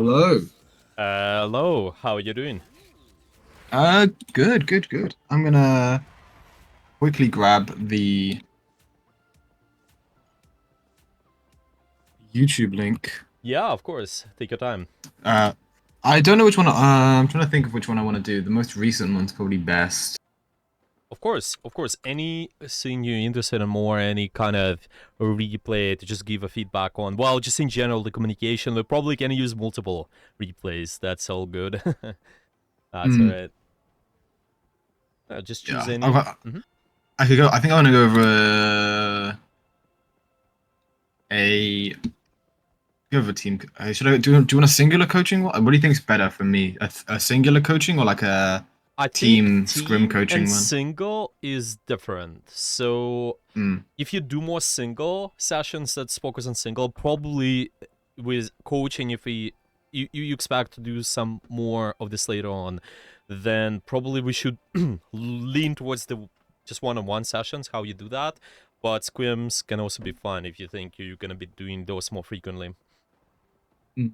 Hello. Hello, how are you doing? Good. I'm gonna quickly grab the YouTube link. Yeah, of course. Take your time. Uh, I don't know which one. I'm trying to think of which one I want to do. The most recent one's probably best. Of course. Anything you're interested in more, any kind of replay to just give a feedback on. Well, just in general, the communication. We probably can use multiple replays. That's all good. That's all Mm, right. Just choose yeah, any. Mhm. I could go. I think I want to go over a go over team. Should I do you want a singular coaching? What do you think is better for me? A singular coaching or like a I think team scrim team and coaching one? single is different. So Mm, if you do more single sessions that's focus on single, probably with coaching, if you expect to do some more of this later on, then probably we should lean towards the just one-on-one sessions, how you do that. But scrims can also be fun if you think you're gonna be doing those more frequently. mm.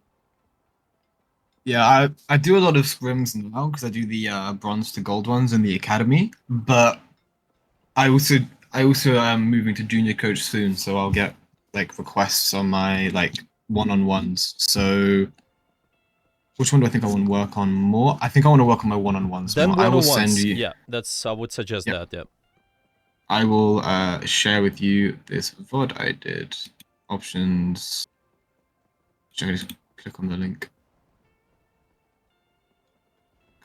Yeah, I do a lot of scrims now because I do the bronze to gold ones in the academy. But I also I also am moving to junior coach soon, so I'll get like requests on my like one-on-ones. So which one do I think I want to work on more? I think I want to work on my one-on-ones Then more. I will send one-on-ones, you. yeah, that's I would suggest Yeah, that, yeah. I will share with you this VOD I did. Options. Should I just click on the link?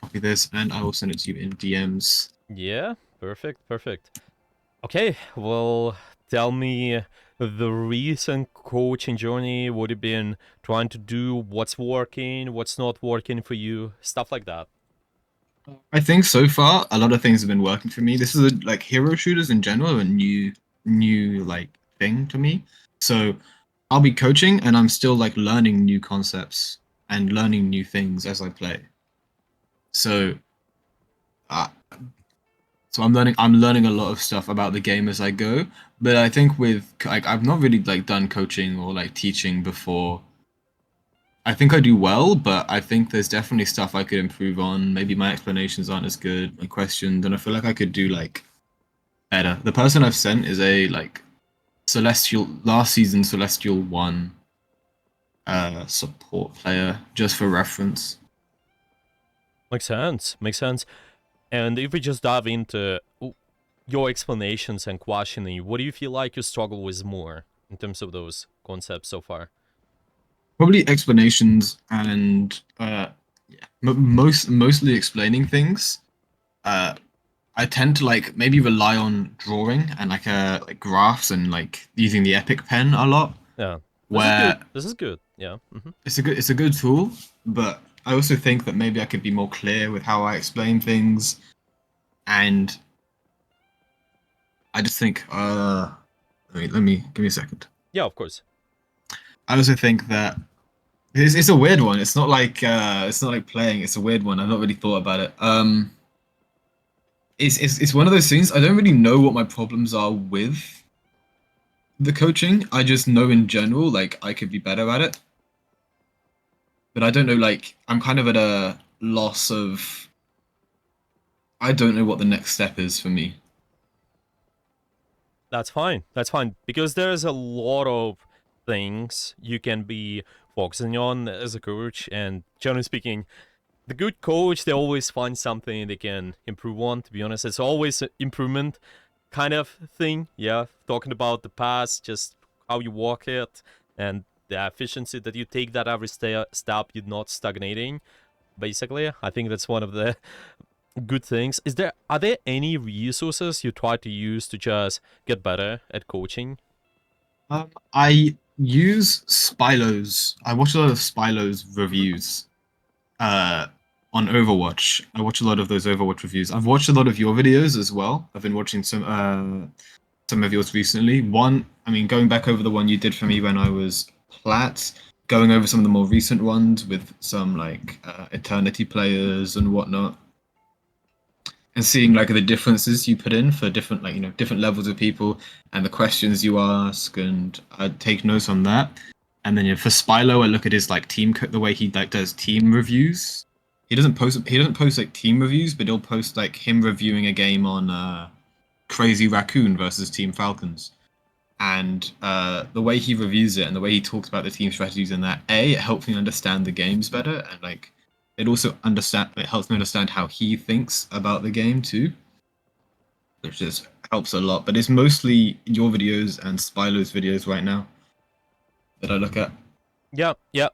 Copy this, and I will send it to you in DMs. Yeah, perfect. Okay, well, tell me the recent coaching journey, what you've been trying to do, what's working, what's not working for you, stuff like that. I think so far a lot of things have been working for me. This is like hero shooters in general, a new like thing to me. So I'll be coaching and I'm still like learning new concepts and learning new things as I play. So uh, so I'm learning a lot of stuff about the game as I go. But I think with like I've not really like done coaching or like teaching before. I think I do well, but I think there's definitely stuff I could improve on. Maybe my explanations aren't as good, my questions, and I feel like I could do like better. The person I've sent is a like Celestial last season Celestial 1 support player, just for reference. Makes sense. And if we just dive into your explanations and questioning, what do you feel like you struggle with more in terms of those concepts so far? Probably explanations and yeah, mostly explaining things. Uh, I tend to like maybe rely on drawing and like graphs and like using the Epic Pen a lot, Yeah, this is good. where This is good. Yeah. it's a good tool, but I also think that maybe I could be more clear with how I explain things, and I just think let me give me a second. Yeah, of course. I also think that it's a weird one. It's not like playing. It's a weird one. I've not really thought about it. It's one of those things. I don't really know what my problems are with the coaching. I just know in general, like I could be better at it, but I don't know. Like I'm kind of at a loss of. I don't know what the next step is for me. That's fine. That's fine. Because there's a lot of things you can be focusing on as a coach. And generally speaking, the good coach, they always find something they can improve on, to be honest. It's always an improvement kind of thing. Yeah. Talking about the past, just how you walk it and the efficiency that you take that every step, you're not stagnating. Basically, I think that's one of the good things. Are there any resources you try to use to just get better at coaching? I use Spylo's. I watch a lot of Spylo's reviews. Uh, on Overwatch. I watch a lot of those Overwatch reviews. I've watched a lot of your videos as well. I've been watching some of yours recently. One, I mean, going back over the one you did for me when I was plat, going over some of the more recent ones with some like Eternity players and whatnot, and seeing like the differences you put in for different different levels of people and the questions you ask, and I take notes on that. And then for Spilo, I look at his like the way he like does team reviews. He doesn't post like team reviews, but he'll post like him reviewing a game on Crazy Raccoon versus Team Falcons. And the way he reviews it and the way he talks about the team strategies in that, it helps me understand the games better, and like it helps me understand how he thinks about the game too, which just helps a lot. But it's mostly your videos and Spylo's videos right now that I look at. Yeah, yeah.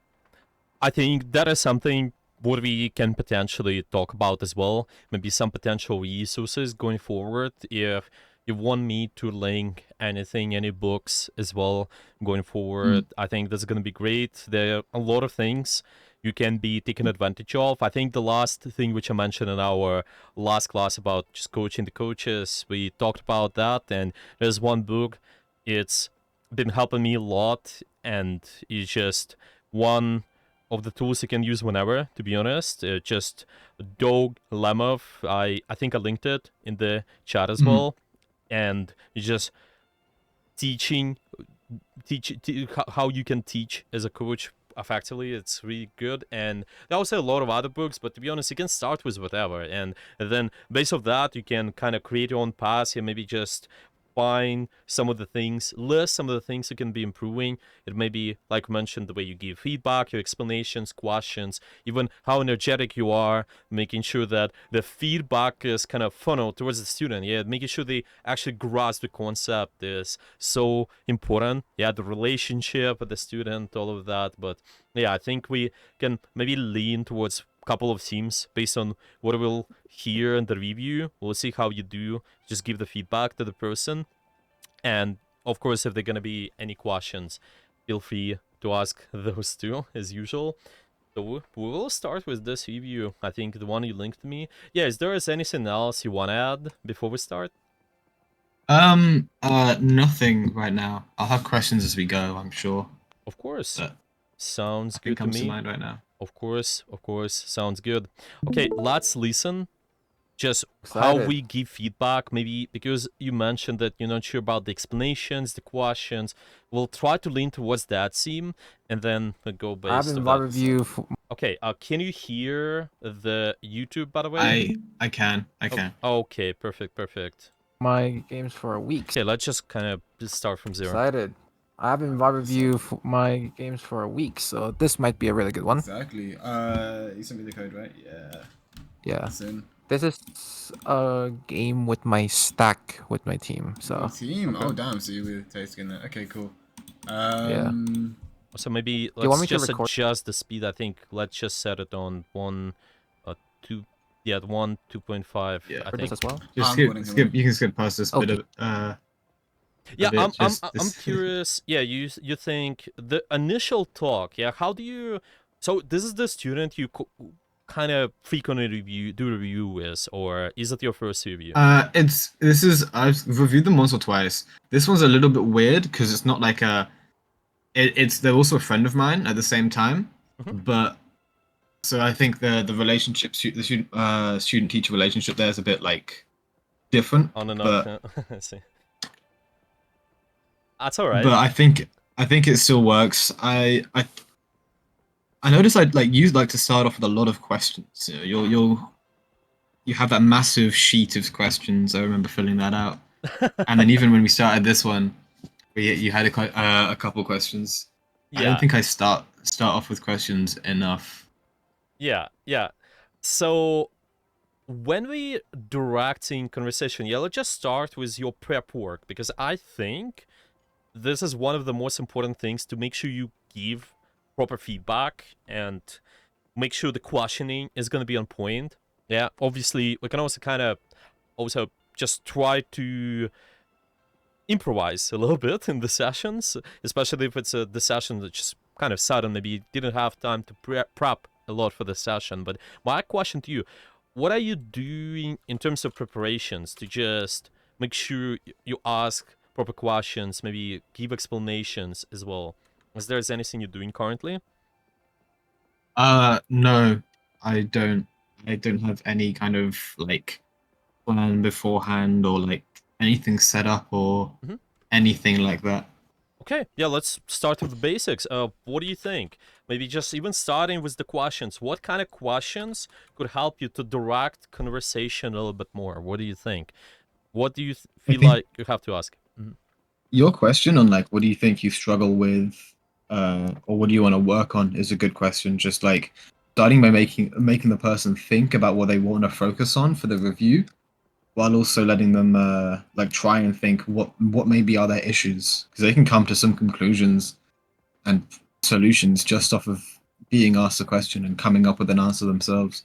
I think that is something what we can potentially talk about as well. Maybe some potential resources going forward. If you want me to link anything, any books as well going forward, Mm. I think that's going to be great. There are a lot of things you can be taken advantage of. I think the last thing which I mentioned in our last class about just coaching the coaches, we talked about that. And there's one book, it's been helping me a lot, and it's just one of the tools you can use whenever, to be honest. Just Dog Lemov. I think I linked it in the chat as Mm. well. And it's just teaching, how you can teach as a coach effectively. It's really good. And there are also a lot of other books, but to be honest, you can start with whatever. And then based off that, you can kind of create your own path and maybe just find some of the things, list some of the things you can be improving. It may be, like mentioned, the way you give feedback, your explanations, questions, even how energetic you are, making sure that the feedback is kind of funneled towards the student. Yeah, making sure they actually grasp the concept is so important. Yeah, the relationship with the student, all of that. But yeah, I think we can maybe lean towards a couple of themes based on what we'll hear in the review. We'll see how you do. Just give the feedback to the person. And of course, if there are going to be any questions, feel free to ask those too, as usual. So we will start with this review. I think the one you linked to me. Yeah, is there anything else you want to add before we start? Nothing right now. I'll have questions as we go, I'm sure. Of course. But Sounds nothing good to comes to me. mind right now. Of course, sounds good. Okay, let's listen. Just how Excited. we give feedback, maybe because you mentioned that you're not sure about the explanations, the questions. We'll try to lean towards that theme, and then we'll go I've based been on VOD that. review. Okay, can you hear the YouTube, by the way? I can. Okay, perfect, perfect. My games for a week. Okay, let's just kind of start from zero. Excited. I've been VOD review my games for a week, so this might be a really good one. Exactly. You sent me the code, right? Yeah. Yeah. Soon. This is a game with my stack with my team. So Team. okay. Oh damn. So you were tasting that. Okay, cool. Yeah. So maybe you want let's me to just record? adjust the speed. I think let's just set it on 2, yeah, 2.5. Yeah. I For think. this as well. Just I'm skip, calling him skip. in. You can skip past this bit Okay. of Yeah, of it. I'm curious. Yeah, you think the initial talk? Yeah, how do you? So this is the student you kind of frequently do review with, or is it your first review? I've reviewed them once or twice. This one's a little bit weird because it's not like they're also a friend of mine at the same time, Mhm. but so I think the relationship the student teacher relationship there is a bit like different, On and off. but Yeah. I see. That's all right. but I think it still works. I noticed you'd like to start off with a lot of questions. You have that massive sheet of questions. I remember filling that out. And then even when we started this one, you had a couple questions. I don't Yeah, think I start off with questions enough. yeah. So when we directing conversation, yeah, let's just start with your prep work, because I think this is one of the most important things to make sure you give proper feedback and make sure the questioning is going to be on point. Yeah, obviously we can also kind of also just try to improvise a little bit in the sessions, especially if it's the session that's just kind of sudden, maybe you didn't have time to prep a lot for the session. But my question to you, what are you doing in terms of preparations to just make sure you ask proper questions, maybe give explanations as well? Is there anything you're doing currently? No, I don't. I don't have any kind of like plan beforehand or like anything set up or Mhm. anything like that. Okay, yeah, let's start with the basics. What do you think? Maybe just even starting with the questions. What kind of questions could help you to direct conversation a little bit more? What do you think? What do you I feel think like you have to ask? Mhm. your question on like what do you think you struggle with, or what do you want to work on is a good question. Just like starting by making the person think about what they want to focus on for the review, while also letting them like try and think what maybe are their issues, because they can come to some conclusions and solutions just off of being asked a question and coming up with an answer themselves.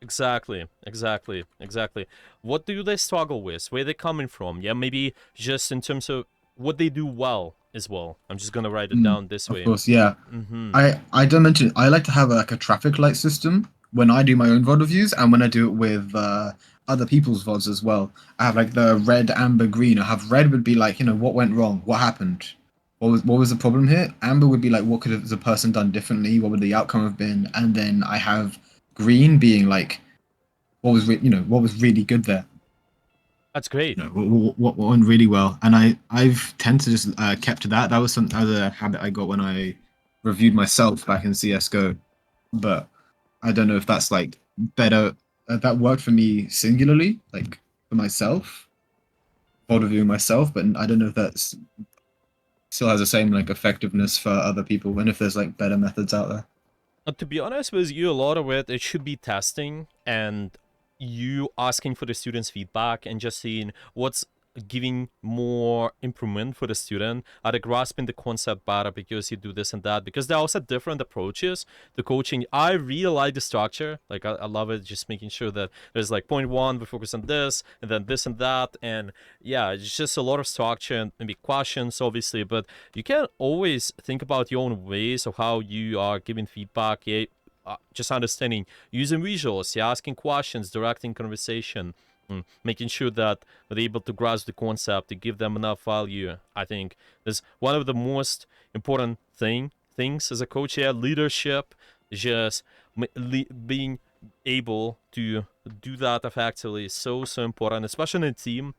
Exactly, exactly, exactly. What do they struggle with? Where they coming from? Yeah, maybe just in terms of what they do well as well. I'm just gonna write it down this Of way. course, yeah. Mm-hmm. I don't mention I like to have like a traffic light system when I do my own VOD reviews and when I do it with other people's VODs as well. I have like the red, amber, green. I have red would be like, what went wrong? What happened? What was the problem here? Amber would be like, what could have the person done differently? What would the outcome have been? And then I have green being like, what was really good there? That's great. What went really well, and I've tend to just kept to that. That was a habit I got when I reviewed myself back in CS:GO, but I don't know if that's like better. That worked for me singularly, like for myself, for reviewing myself, but I don't know if that's still has the same like effectiveness for other people, and if there's like better methods out there. To be honest with you, a lot of it should be testing and you asking for the students' feedback and just seeing what's giving more improvement for the student. Are they grasping the concept better because you do this and that? Because there are also different approaches to coaching. I really like the structure. Like I love it, just making sure that there's like point one, we focus on this, and then this and that. And yeah, it's just a lot of structure and maybe questions, obviously, but you can always think about your own ways of how you are giving feedback. Yeah, just understanding using visuals, yeah, asking questions, directing conversation, making sure that they're able to grasp the concept, to give them enough value. I think is one of the most important things as a coach. Yeah, leadership, just being able to do that effectively is so important, especially in a team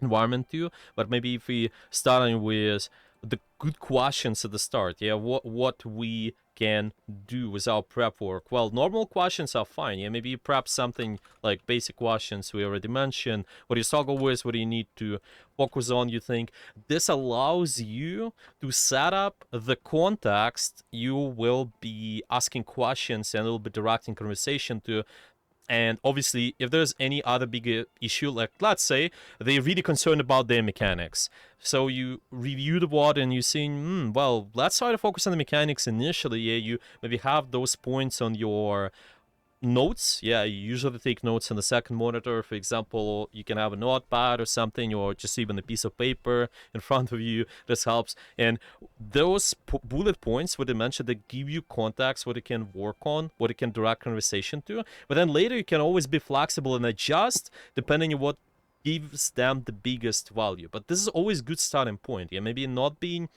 environment too. But maybe if we starting with the good questions at the start, yeah, what we can do with our prep work. Well, normal questions are fine. Yeah, maybe you prep something like basic questions we already mentioned. What do you struggle with? What do you need to focus on? You think this allows you to set up the context you will be asking questions and a little bit directing conversation to. And obviously, if there's any other bigger issue, like let's say they're really concerned about their mechanics, so you review the board and you're saying, well, let's try to focus on the mechanics initially. Yeah, you maybe have those points on your notes. Yeah, you usually take notes on the second monitor. For example, you can have a notepad or something, or just even a piece of paper in front of you. This helps. And those bullet points, what they mentioned, they give you context, what you can work on, what you can direct conversation to. But then later, you can always be flexible and adjust depending on what gives them the biggest value. But this is always good starting point. Yeah, maybe not being,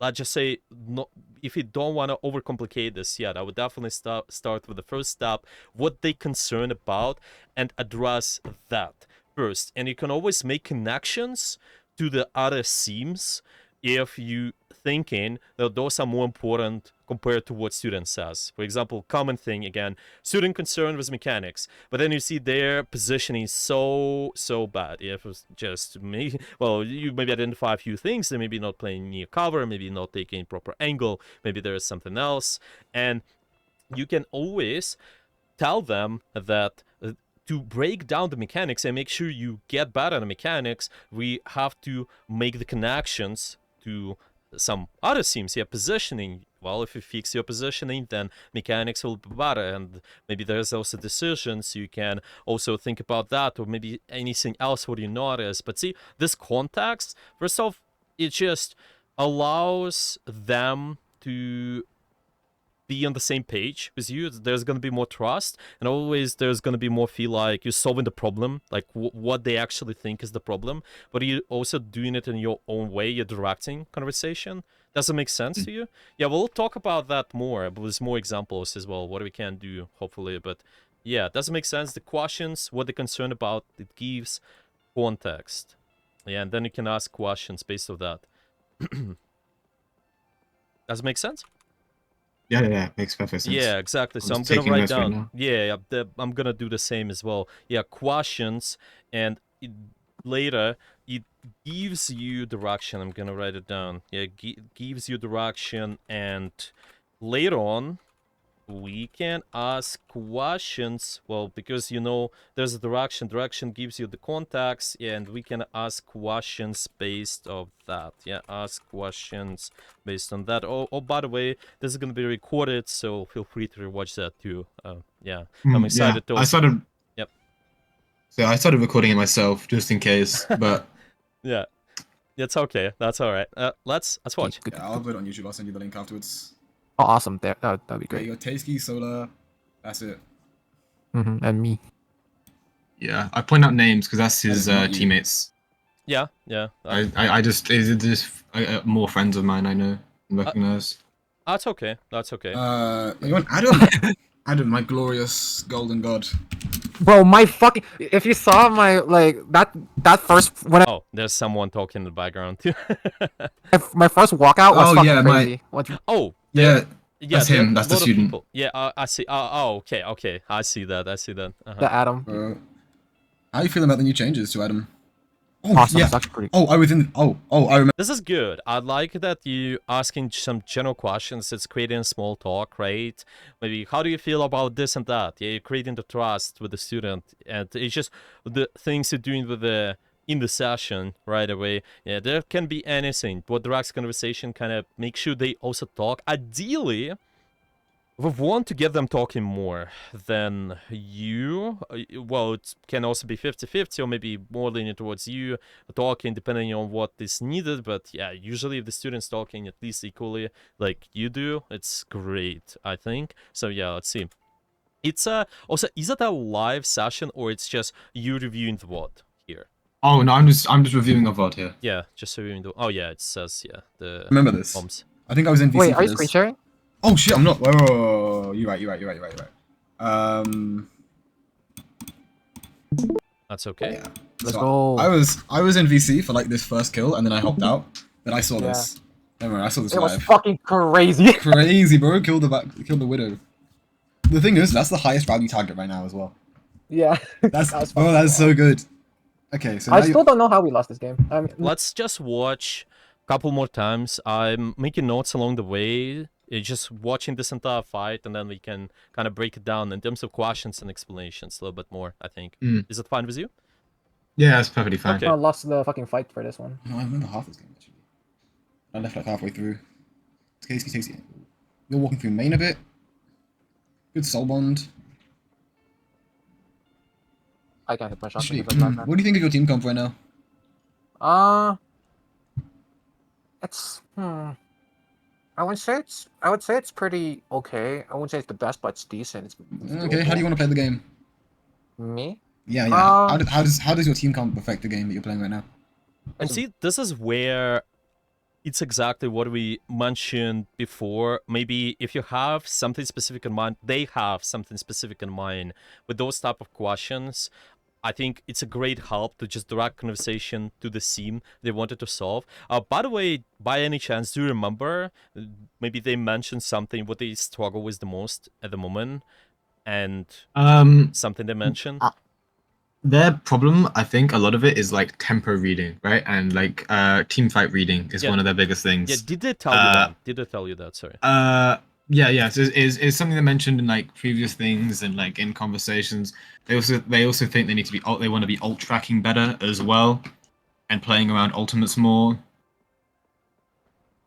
let's just say, not, if you don't want to overcomplicate this yet, I would definitely start with the first step, what they concern about, and address that first. And you can always make connections to the other themes if you thinking that those are more important compared to what student says. For example, common thing again, student concern with mechanics, but then you see their positioning so bad. If it's just me, well, you maybe identify a few things. They maybe not playing near cover, maybe not taking proper angle, maybe there is something else, and you can always tell them that to break down the mechanics and make sure you get better at the mechanics, we have to make the connections to some other themes. Yeah, positioning. Well, if you fix your positioning, then mechanics will be better, and maybe there's also decisions you can also think about that, or maybe anything else what you notice. But see, this context, first off, it just allows them to be on the same page with you. There's going to be more trust, and always there's going to be more feel like you're solving the problem, like what they actually think is the problem, but you're also doing it in your own way. You're directing conversation. Does it make sense to you? Yeah, we'll talk about that more with more examples as well, what we can do, hopefully. But yeah, does it make sense? The questions, what they're concerned about, it gives context. Yeah, and then you can ask questions based on that. Does it make sense? Yeah, makes perfect sense. Yeah, exactly. I'm So I'm just gonna taking write notes right down. now. Yeah, I'm gonna do the same as well. Yeah, questions, and later it gives you direction. I'm gonna write it down. Yeah, gives you direction, and later on we can ask questions. Well, because there's a direction. Direction gives you the contacts, and we can ask questions based of that. Yeah, ask questions based on that. Oh, by the way, this is gonna be recorded, so feel free to rewatch that too. Yeah, I'm Yeah, excited to I also. started. Yep. So I started recording it myself just in case, but Yeah, it's okay. That's all right. Let's watch. Good. Yeah, I'll put it on YouTube. I'll send you the link afterwards. Oh, awesome. There, that'd be Okay, great. you got Tasky, Solar. That's it. And me. yeah, I point out names because that's That his is not you. teammates. Yeah. I just it's just more friends of mine I know and recognize. That's okay. That's okay. You want Adam? Adam, my glorious golden god. Bro, my fucking. If you saw my that first when Oh, there's someone talking in the background too. my first walkout was Oh, fucking yeah, my- crazy. What? Oh, Yeah, yeah, that's there are him. That's a the lot of student. people. Yeah, I see. Oh, okay. I see that. Uh-huh. The Adam. How are you feeling about the new changes to Adam? Oh Awesome. yeah. It's actually pretty. Oh, I was in. Oh, I remember. This is good. I like that you asking some general questions. It's creating small talk, right? Maybe how do you feel about this and that? Yeah, you're creating the trust with the student, and it's just the things you're doing with in the session right away. Yeah, there can be anything. What direct conversation kind of make sure they also talk. Ideally, we want to get them talking more than you. Well, it can also be 50-50 or maybe more leaning towards you talking depending on what is needed. But yeah, usually if the student's talking at least equally like you do, it's great, I think. So yeah, let's see. It's also, is it a live session or it's just you reviewing the VOD here? Oh no, I'm just reviewing a VOD here. Yeah, just reviewing the. Oh yeah, it says the. Remember this. Bombs. I think I was in VC Wait, for are you this. screen sharing? Oh shit, I'm not. Whoa. You're right. That's okay. Yeah. Let's So go. I was in VC for like this first kill, and then I hopped out. Then I saw Yeah. this. Don't worry, I saw this It was live. fucking crazy. Crazy, bro. Killed the widow. The thing is, that's the highest value target right now as well. Yeah. That's That was bro, fucking that's so good. Okay, so now I still don't know how we lost this game. I mean, Let's just watch a couple more times. I'm making notes along the way. Just watching this entire fight, and then we can kind of break it down in terms of questions and explanations a little bit more, I think. Mm. Is it fine with you? Yeah, that's perfectly fine. Okay. I lost the fucking fight for this one. No, I remember half this game actually. I left like halfway through. Tasty. You're walking through main a bit. Good soul bond. I can't hit my shot. Actually, because of that, what do you think of your team comp right now? It's I would say it's pretty okay. I wouldn't say it's the best, but it's decent. It's Okay, how do you want to play the game? Me? Yeah. How does your team comp affect the game that you're playing right now? And see, this is where it's exactly what we mentioned before. Maybe if you have something specific in mind, they have something specific in mind. With those type of questions, I think it's a great help to just direct conversation to the scene they wanted to solve. By the way, by any chance, do you remember maybe they mentioned something what they struggle with the most at the moment, and something they mentioned? Their problem, I think, a lot of it is like tempo reading, right? And like team fight reading is Yeah. one of their biggest things. Yeah, did they tell you that? Did they tell you that? Sorry. Yeah. So is something they mentioned in like previous things and like in conversations. They also think they need to be they want to be ult tracking better as well, and playing around ultimates more.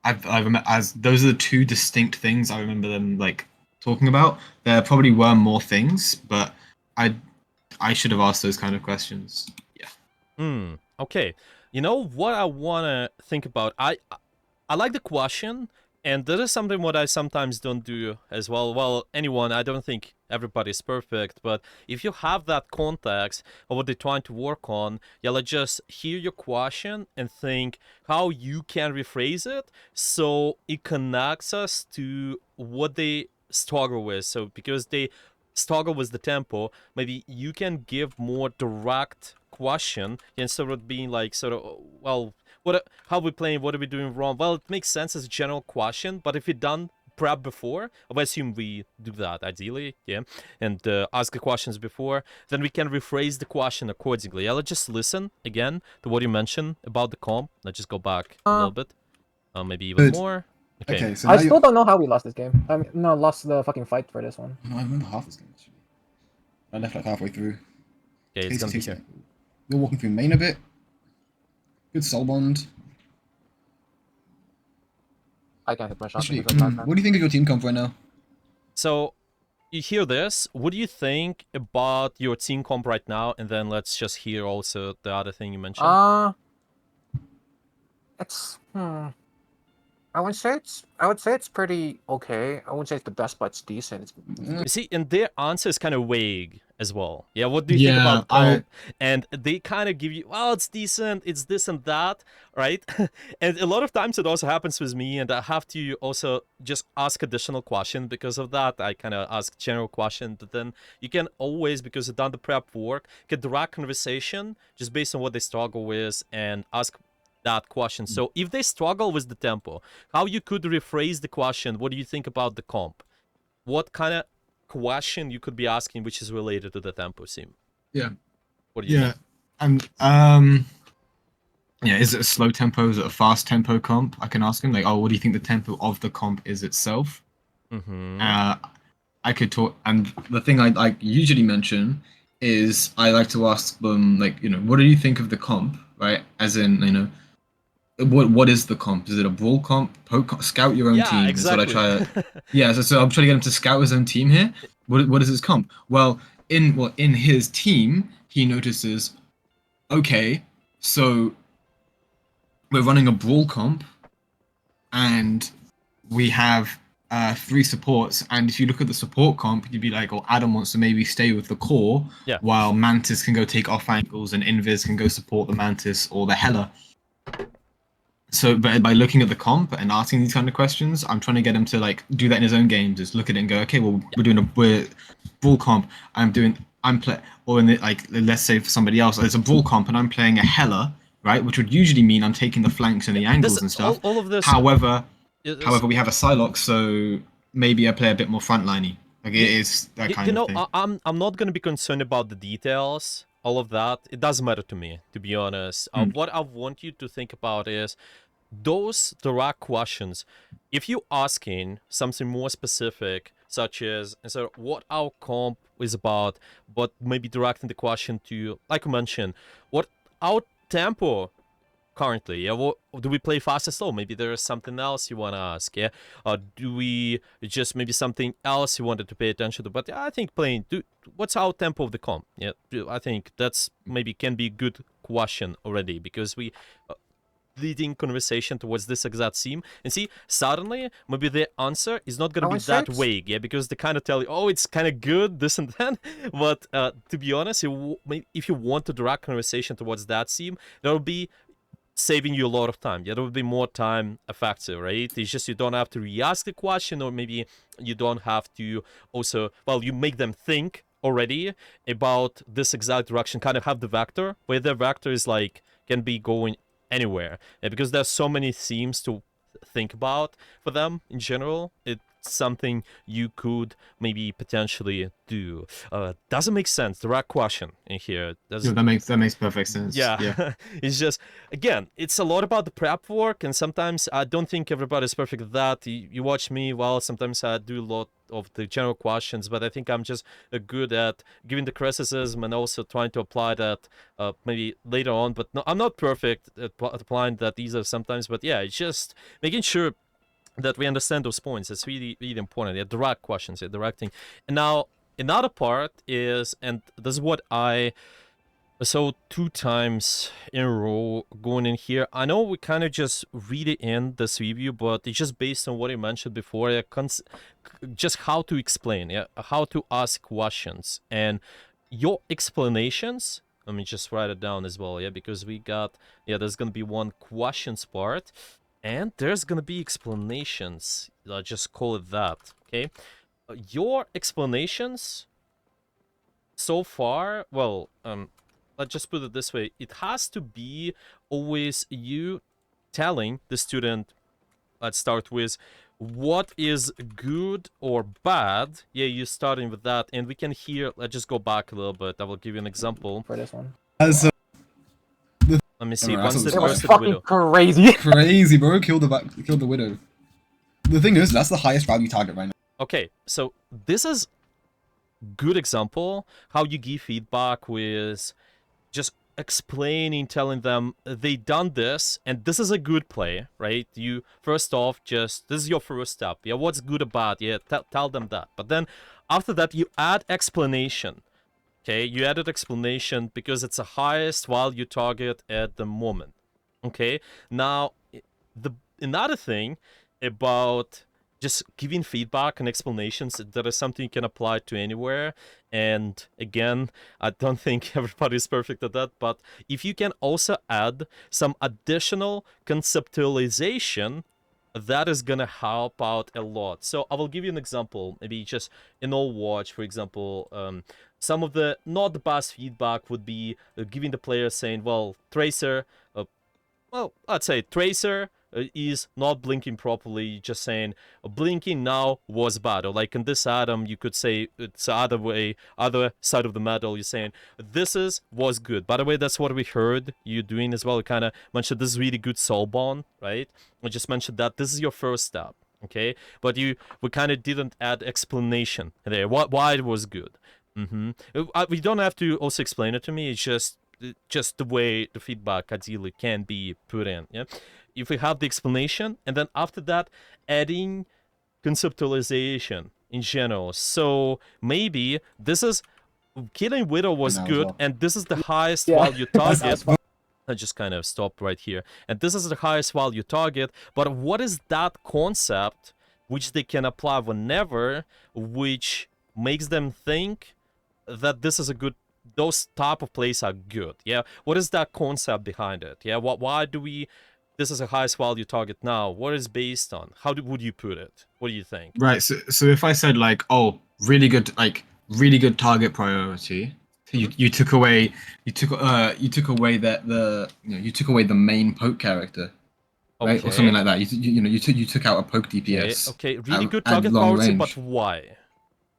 I remember as those are the two distinct things I remember them like talking about. There probably were more things, but I should have asked those kind of questions. Yeah. Okay. You know what I wanna think about? I like the question, and that is something what I sometimes don't do as well. Well, anyone, I don't think everybody's perfect, but if you have that context of what they're trying to work on, yeah, let's just hear your question and think how you can rephrase it so it connects us to what they struggle with. So because they struggle with the tempo, maybe you can give more direct question instead of being like sort of, well, how we playing, what are we doing wrong? Well, it makes sense as a general question, but if we done prep before, I assume we do that ideally, yeah, and ask the questions before, then we can rephrase the question accordingly. Yeah, let's just listen again to what you mentioned about the comp. Let's just go back a little bit, maybe even Good. more. Okay. Okay, so I now still don't know how we lost this game. I mean, no, lost the fucking fight for this one. No, I remember half this game actually. I left like halfway through. Okay, it's gonna be here. You're walking through main a bit. Good soul bond. I can't hit my shot. Actually, because of that. what do you think of your team comp right now? So, you hear this. What do you think about your team comp right now? And then let's just hear also the other thing you mentioned. It's I would say it's pretty okay. I wouldn't say it's the best, but it's decent. You see, and their answer is kind of vague as well. Yeah, what do you think about I- comp? And they kind of give you, well, it's decent, it's this and that, right? And a lot of times it also happens with me, and I have to also just ask additional question because of that. I kind of ask general question, but then you can always, because you've done the prep work, get direct conversation just based on what they struggle with and ask that question. So if they struggle with the tempo, how you could rephrase the question, what do you think about the comp? What kind of question you could be asking which is related to the tempo sim? Yeah. What do you think? And yeah, is it a slow tempo? Is it a fast tempo comp? I can ask him like, oh, what do you think the tempo of the comp is itself? Mm-hmm. I could talk, and the thing I like usually mention is I like to ask them like, what do you think of the comp, right? As in, what is the comp? Is it a brawl comp? Scout your own Yeah, team exactly. is what I try to. Yeah, so I'm trying to get him to scout his own team here. What is his comp? Well, in his team, he notices, okay, so we're running a brawl comp, and we have 3 supports. And if you look at the support comp, you'd be like, oh, Adam wants to maybe stay with the core, Yeah. while Mantis can go take off angles, and Invis can go support the Mantis or the Hela. So, but by looking at the comp and asking these kind of questions, I'm trying to get him to like do that in his own game. Just look at it and go, okay, well, we're brawl comp. Or in the, like, let's say for somebody else, it's a brawl comp and I'm playing a Hela, right? Which would usually mean I'm taking the flanks and the angles and stuff. All of this. However, we have a Psylocke, so maybe I play a bit more frontliney. Like it is that kind of thing. I'm not gonna be concerned about the details. All of that, it doesn't matter to me, to be honest. What I want you to think about is those direct questions. If you're asking something more specific, such as what our comp is about, but maybe directing the question to, like you mentioned, what our tempo currently, yeah, what do we play fast or slow? Maybe there is something else you want to ask, yeah. Do we just maybe something else you wanted to pay attention to? But I think what's our tempo of the comp? Yeah, I think that's maybe can be a good question already, because we leading conversation towards this exact theme, and see, suddenly maybe the answer is not gonna be that vague, yeah, because they kind of tell you, oh, it's kind of good, this and that. But to be honest, if you want to direct conversation towards that theme, that'll be saving you a lot of time. Yeah, there will be more time effective, right? It's just you don't have to re-ask the question, or maybe you don't have to also, well, you make them think already about this exact direction, kind of have the vector, where the vector is like, can be going anywhere. And because there's so many themes to think about for them in general, it's something you could maybe potentially do. Doesn't make sense. Direct question in here. Yeah, that makes perfect sense. Yeah. It's just, again, it's a lot about the prep work, and sometimes I don't think everybody's perfect at that. You watch me, well, sometimes I do a lot of the general questions, but I think I'm just good at giving the criticism and also trying to apply that maybe later on. But no, I'm not perfect at applying that either sometimes, but yeah, it's just making sure that we understand those points. It's really, really important. Yeah, direct questions, yeah, directing. And now, another part is, and this is what I saw 2 times in a row going in here. I know we kind of just read it in this review, but it's just based on what I mentioned before. Just how to explain, yeah, how to ask questions. And your explanations, let me just write it down as well, yeah, because we got, yeah, there's going to be one questions part. And there's gonna be explanations. I'll just call it that, okay? Your explanations so far, well, let's just put it this way. It has to be always you telling the student, let's start with what is good or bad. Yeah, you're starting with that. And we can hear, let's just go back a little bit. I will give you an example. For this one. As Let me see. Alright, Once so the It was bursted fucking widow. crazy. crazy, bro. Killed the widow. The thing is, that's the highest value target right now. Okay, so this is good example how you give feedback with just explaining, telling them they done this and this is a good play, right? You first off, just this is your first step. Yeah, what's good about? Yeah, tell them that. But then after that, you add explanation. Okay, you added explanation because it's the highest value target at the moment. Okay, now the another thing about just giving feedback and explanations, that is something you can apply to anywhere. And again, I don't think everybody is perfect at that, but if you can also add some additional conceptualization, that is gonna help out a lot. So I will give you an example, maybe just in Overwatch, for example. Some of the not the best feedback would be giving the player saying, well, Tracer, well, let's say Tracer is not blinking properly, just saying blinking now was bad. Or like in this Adam, you could say it's the other way, other side of the medal. You're saying was good. By the way, that's what we heard you doing as well. You kind of mentioned this is really good soul bond, right? I just mentioned that this is your first step, okay? But we kind of didn't add explanation there. Why it was good. We don't have to also explain it to me. It's just the way the feedback ideally can be put in. Yeah, if we have the explanation and then after that adding conceptualization in general. So maybe this is killing widow was Now as good well. and this is the highest Yeah. value That's target. fine. I just kind of stopped right here. And this is the highest value target. But what is that concept which they can apply whenever, which makes them think that this is a good, those type of plays are good? Yeah, what is that concept behind it? Yeah, why do we, this is a highest value target now? What is based on? How would you put it? What do you think? Right. So if I said like, oh, really good target priority, you took away you took away the main poke character, right, or something like that. You took out a poke DPS. Okay, really at- good at target long priority, range. but why?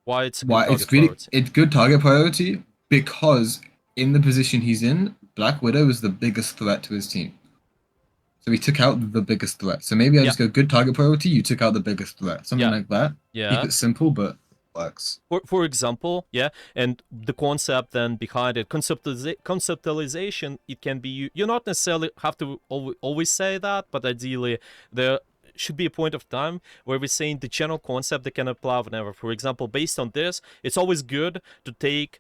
Why it's a good Why target priority? it's good target priority because in the position he's in, Black Widow is the biggest threat to his team. So he took out the biggest threat. So maybe I just go good target priority. You took out the biggest threat, something Yeah. like that. Yeah. Keep it simple, but works. For example, yeah, and the concept then behind it, conceptualization, it can be, you not necessarily have to always say that, but ideally there should be a point of time where we're saying the general concept that can apply whenever. For example, based on this, it's always good to take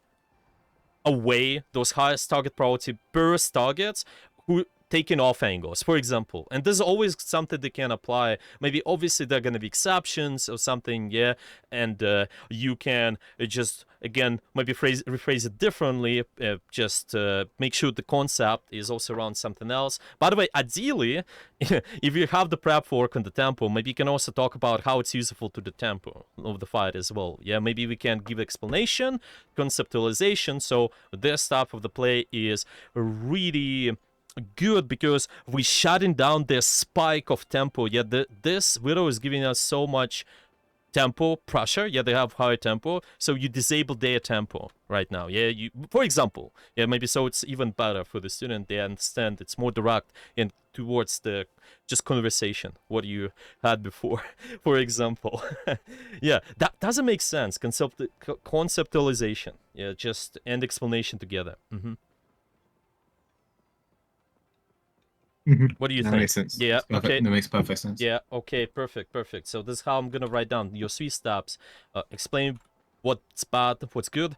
away those highest target priority burst targets who taking off angles, for example. And this is always something they can apply. Maybe obviously there are going to be exceptions or something, yeah, and you can just again maybe rephrase it differently, just make sure the concept is also around something else. By the way, ideally, if you have the prep work on the tempo, maybe you can also talk about how it's useful to the tempo of the fight as well. Yeah, maybe we can give explanation, conceptualization, so this type of the play is really good because we're shutting down the spike of tempo. Yeah, this widow is giving us so much tempo pressure. Yeah, they have high tempo, so you disable their tempo right now. Yeah, you, for example, yeah, maybe so it's even better for the student. They understand it's more direct and towards the just conversation what you had before, for example. Yeah, that doesn't make sense. Conceptualization, yeah, just and explanation together. What do you That think? makes sense. Yeah, It's perfect. okay. That makes perfect sense. Yeah, okay, perfect. So this is how I'm gonna write down your 3 steps. Explain what's bad, what's good,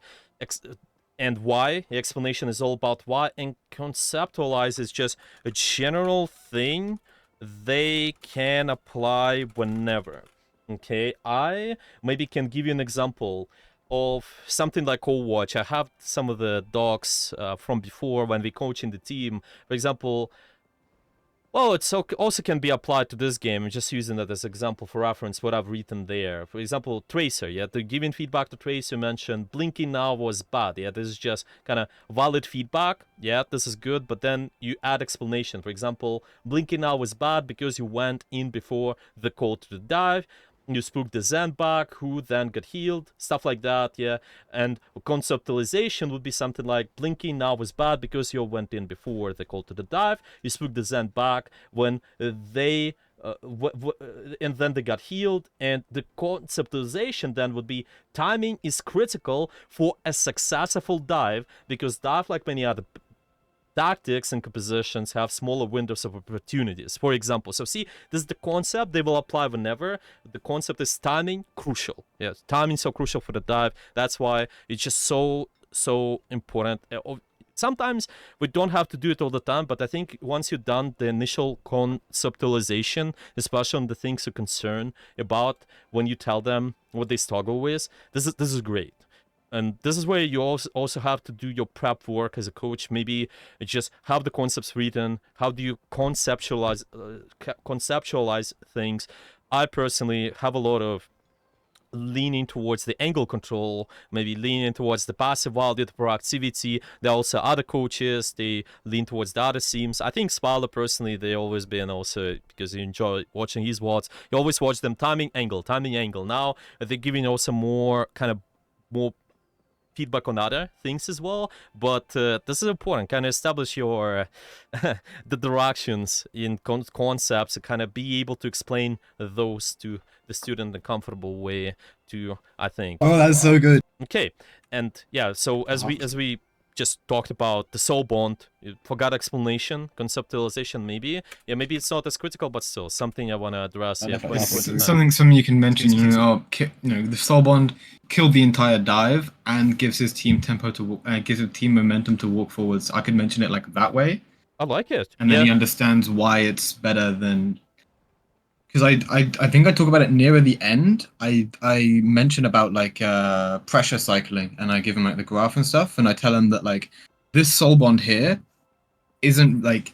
and why. The explanation is all about why, and conceptualize is just a general thing they can apply whenever. Okay, I maybe can give you an example of something like Overwatch. I have some of the docs from before when we coaching the team. For example, Well, it also can be applied to this game. I'm just using that as example for reference, what I've written there. For example, Tracer, yeah, the giving feedback to Tracer mentioned blinking now was bad. Yeah, this is just kind of valid feedback. Yeah, this is good, but then you add explanation. For example, blinking now was bad because you went in before the call to the dive. You spooked the Zen back, who then got healed, stuff like that, yeah. And conceptualization would be something like blinking now was bad because you went in before the call to the dive. You spooked the Zen back when they and then they got healed. And the conceptualization then would be timing is critical for a successful dive, because dive, like many other tactics and compositions, have smaller windows of opportunities. For example, so see, this is the concept. They will apply whenever. The concept is timing crucial. Yes, timing so crucial for the dive. That's why it's just so important. Sometimes we don't have to do it all the time, but I think once you've done the initial conceptualization, especially on the things you're concerned about when you tell them what they struggle with, this is great. And this is where you also have to do your prep work as a coach. Maybe just have the concepts written. How do you conceptualize things? I personally have a lot of leaning towards the angle control, maybe leaning towards the passive value, the proactivity. There are also other coaches, they lean towards the other seams. I think Spala personally, they always been also, because you enjoy watching his WODs, you always watch them timing angle. Now they're giving also more feedback on other things as well, but this is important. Kind of establish your the directions in concepts, and kind of be able to explain those to the student in a comfortable way too, I think. Oh, that's so good. Okay, and yeah, so as we just talked about the soul bond, forgot explanation, conceptualization, maybe. Yeah, maybe it's not as critical, but still something I want to address. Yeah, definitely. Something you can mention. The soul bond killed the entire dive and gives his team tempo to gives his team momentum to walk forwards. I could mention it like that way, I like it. and then he understands why it's better than. Because I think I talk about it nearer the end. I mention about like pressure cycling, and I give him like the graph and stuff, and I tell him that like this soul bond here isn't like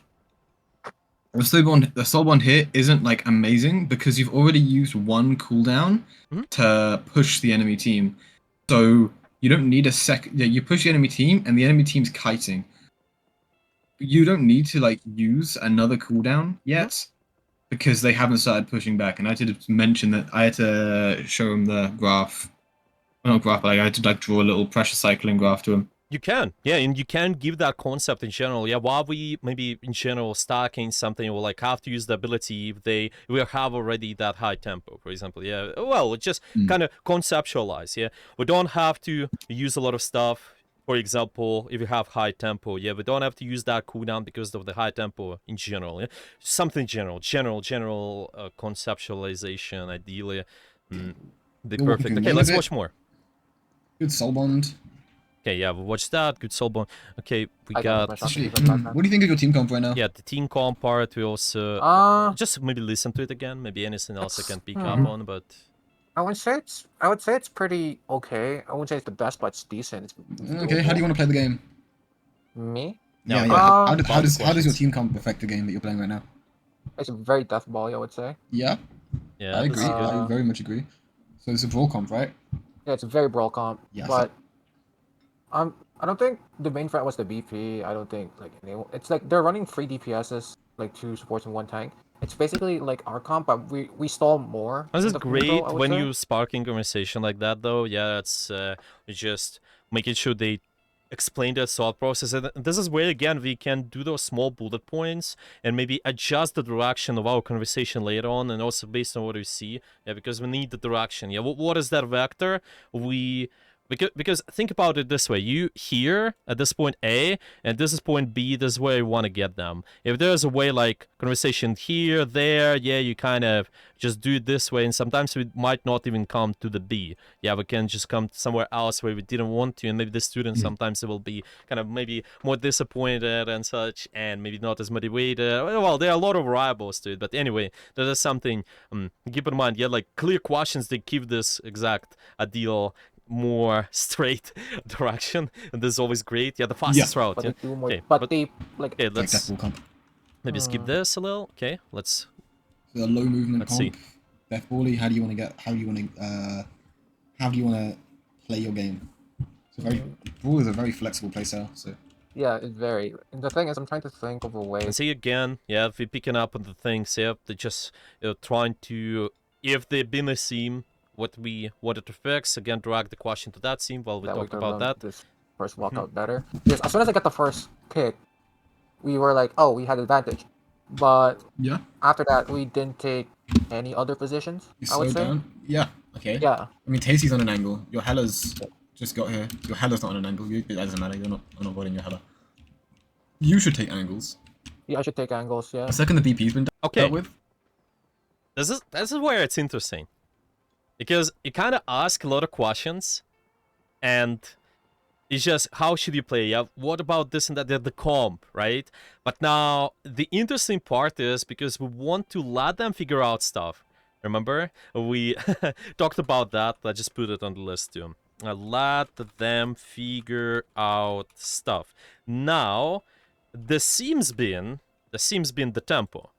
the soul bond here isn't like amazing because you've already used one cooldown to push the enemy team, so you don't need a second. Yeah, you push the enemy team, and the enemy team's kiting. You don't need to like use another cooldown yet. Because they haven't started pushing back, and I had to mention that I had to show him the graph. Well, not graph, but I had to like draw a little pressure cycling graph to him. You can, yeah, and you can give that concept in general. Yeah, while we maybe in general stacking something, or like have to use the ability if they will have already that high tempo, for example. Yeah, well, just kind of conceptualize. Yeah, we don't have to use a lot of stuff. For example, if you have high tempo, yeah, we don't have to use that cooldown because of the high tempo in general. Yeah, something general conceptualization, ideally. Be perfect. Okay, let's watch more. Good soul bond. Okay, yeah, we watched that. Good soul bond. Okay, we I got. my shot. What do you think of your team comp right now? Yeah, the team comp part. We also just maybe listen to it again. Maybe anything else I can pick up on, but. I would say it's pretty okay. I wouldn't say it's the best, but it's decent. It's Okay, how do you want to play the game? Me? No, Yeah. Um, How does your team comp affect the game that you're playing right now? It's very death ball, I would say. Yeah, Yeah, I this agree. is good. I very much agree. So it's a brawl comp, right? Yeah, it's a very brawl comp. Yeah, But I don't think the main threat was the BP. I don't think like it's like they're running 3 DPSs, like 2 supports and 1 tank. It's basically like our comp, but we stall more. This in is the great middle, I would when say. you sparking conversation like that, though. Yeah, it's just making sure they explain their thought process. And this is where, again, we can do those small bullet points and maybe adjust the direction of our conversation later on, and also based on what we see. Yeah, because we need the direction. Yeah, what is that vector? Because think about it this way: you here at this point A, and this is point B. This is where you want to get them. If there's a way like conversation here, there, yeah, you kind of just do it this way, and sometimes we might not even come to the B. Yeah, we can just come somewhere else where we didn't want to, and maybe the students sometimes will be kind of maybe more disappointed and such, and maybe not as motivated. Well, there are a lot of variables to it, but anyway, that is something keep in mind. Yeah, like clear questions, they give this exact ideal more straight direction, and this is always great. Yeah, the fastest route. But Yeah. they do more. Okay, But they like. Okay, Like that let's brawl comp. Maybe skip this a little. Okay, let's So a low movement Let's see. comp. Death Bally, how do you want to get? How do you want to play your game? So very Brawl is a very flexible playstyle. So Yeah, it's very. And the thing is, I'm trying to think of a way. And see again, yeah, if we're picking up on the things, yeah, they're just trying to, if they've been a seam, what we wanted to fix, again, drag the question to that seam while we that we talked could about learn that. this first walkout better. Because as soon as I got the first pick, we were like, oh, we had advantage. But yeah, after that, we didn't take any other positions. you I would slow say. down. Yeah, okay. Yeah. I mean, Tasty's on an angle. Your Hella's just got here. Your Hella's not on an angle. That doesn't matter. You're not avoiding your Hella. You should take angles. Yeah, I should take angles. Yeah. The second the BP's been Okay. dealt with. This is where it's interesting. Because you kind of ask a lot of questions, and it's just, how should you play? Yeah, what about this and that, the comp, right? But now, the interesting part is, because we want to let them figure out stuff. Remember? We talked about that. Let's just put it on the list too. Let them figure out stuff. Now, the seam's been the tempo.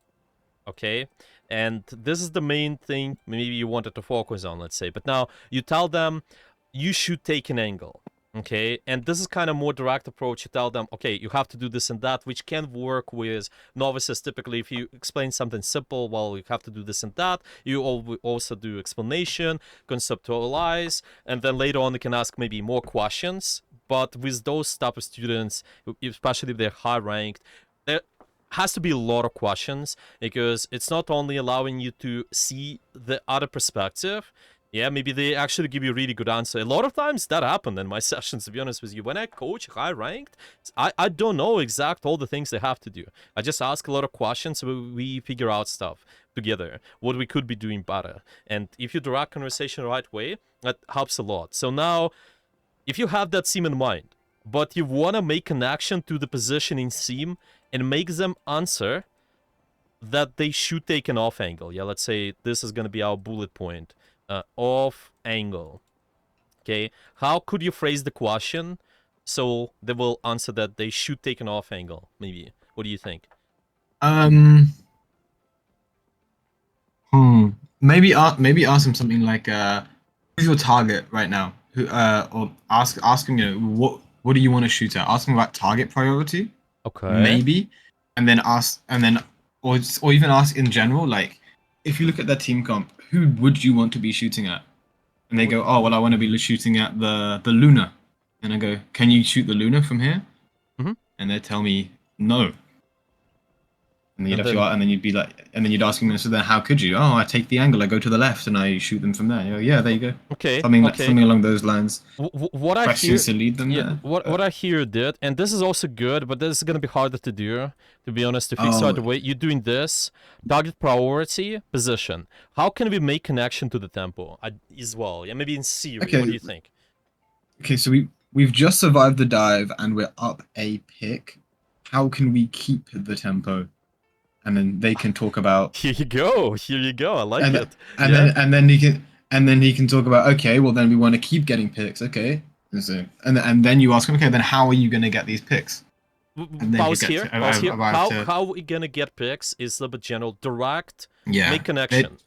Okay? And this is the main thing maybe you wanted to focus on, let's say. But now you tell them you should take an angle. Okay, and this is kind of more direct approach. You tell them, okay, you have to do this and that, which can work with novices. Typically, if you explain something simple, well, you have to do this and that. You also do explanation, conceptualize, and then later on you can ask maybe more questions. But with those type of students, especially if they're high ranked, there has to be a lot of questions, because it's not only allowing you to see the other perspective. Yeah, maybe they actually give you a really good answer. A lot of times that happened in my sessions, to be honest with you. When I coach high ranked, I don't know exact all the things they have to do. I just ask a lot of questions, so we figure out stuff together, what we could be doing better. And if you direct conversation the right way, that helps a lot. So now, if you have that seam in mind, but you want to make an action to the positioning seam and make them answer that they should take an off angle. Yeah, let's say this is going to be our bullet point. Off angle. Okay, how could you phrase the question so they will answer that they should take an off angle? Maybe. What do you think? Maybe ask them something like, who's your target right now? Who or ask them, what do you want to shoot at? Ask them about target priority. Okay. Maybe, and then or even ask in general, like, if you look at their team comp, who would you want to be shooting at? And they go, oh, well, I want to be shooting at the Luna. And I go, can you shoot the Luna from here? Mm-hmm. And they tell me no. And then you'd be like, and then you'd ask them, so then how could you? Oh, I take the angle, I go to the left, and I shoot them from there. You go, yeah, there you go. Okay. Something along those lines. What I hear, to lead them there. What I hear did, and this is also good, but this is gonna be harder to do. To be honest, to fix right away, you're doing this target priority position. How can we make connection to the tempo as well? Yeah, maybe in theory. Okay. What do you think? Okay, so we've just survived the dive and we're up a pick. How can we keep the tempo? And then they can talk about. Here you go. I like it. And then he can talk about, okay, well then we want to keep getting picks, okay. And then you ask him, okay, then how are you going to get these picks? Pause here. How we gonna get picks is a little bit general. Direct, make connection.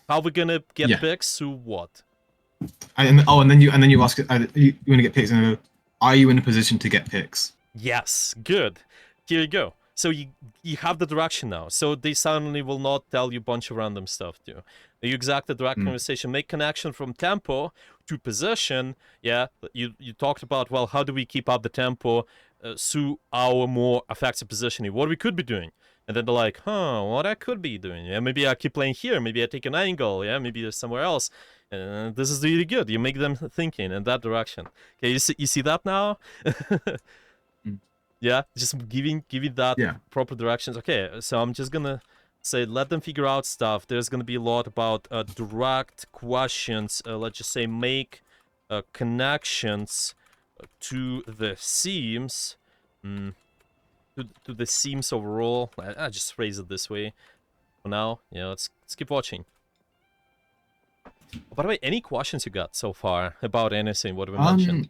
How we gonna get picks to what? And then you ask, you want to get picks, and are you in a position to get picks? Yes, good. Here you go. So you have the direction now. So they suddenly will not tell you a bunch of random stuff too. You exact the direct conversation, make connection from tempo to position. Yeah, you talked about, well, how do we keep up the tempo through our more effective positioning? What we could be doing. And then they're like, what I could be doing. Yeah, maybe I keep playing here. Maybe I take an angle. Yeah, maybe there's somewhere else. And this is really good. You make them thinking in that direction. Okay, you see that now? Yeah, just giving that proper directions. Okay, so I'm just gonna say, let them figure out stuff. There's gonna be a lot about direct questions. Let's just say make connections to the seams, to the seams overall. I just phrase it this way for now. Yeah, let's keep watching. By the way, any questions you got so far about anything? What we mentioned?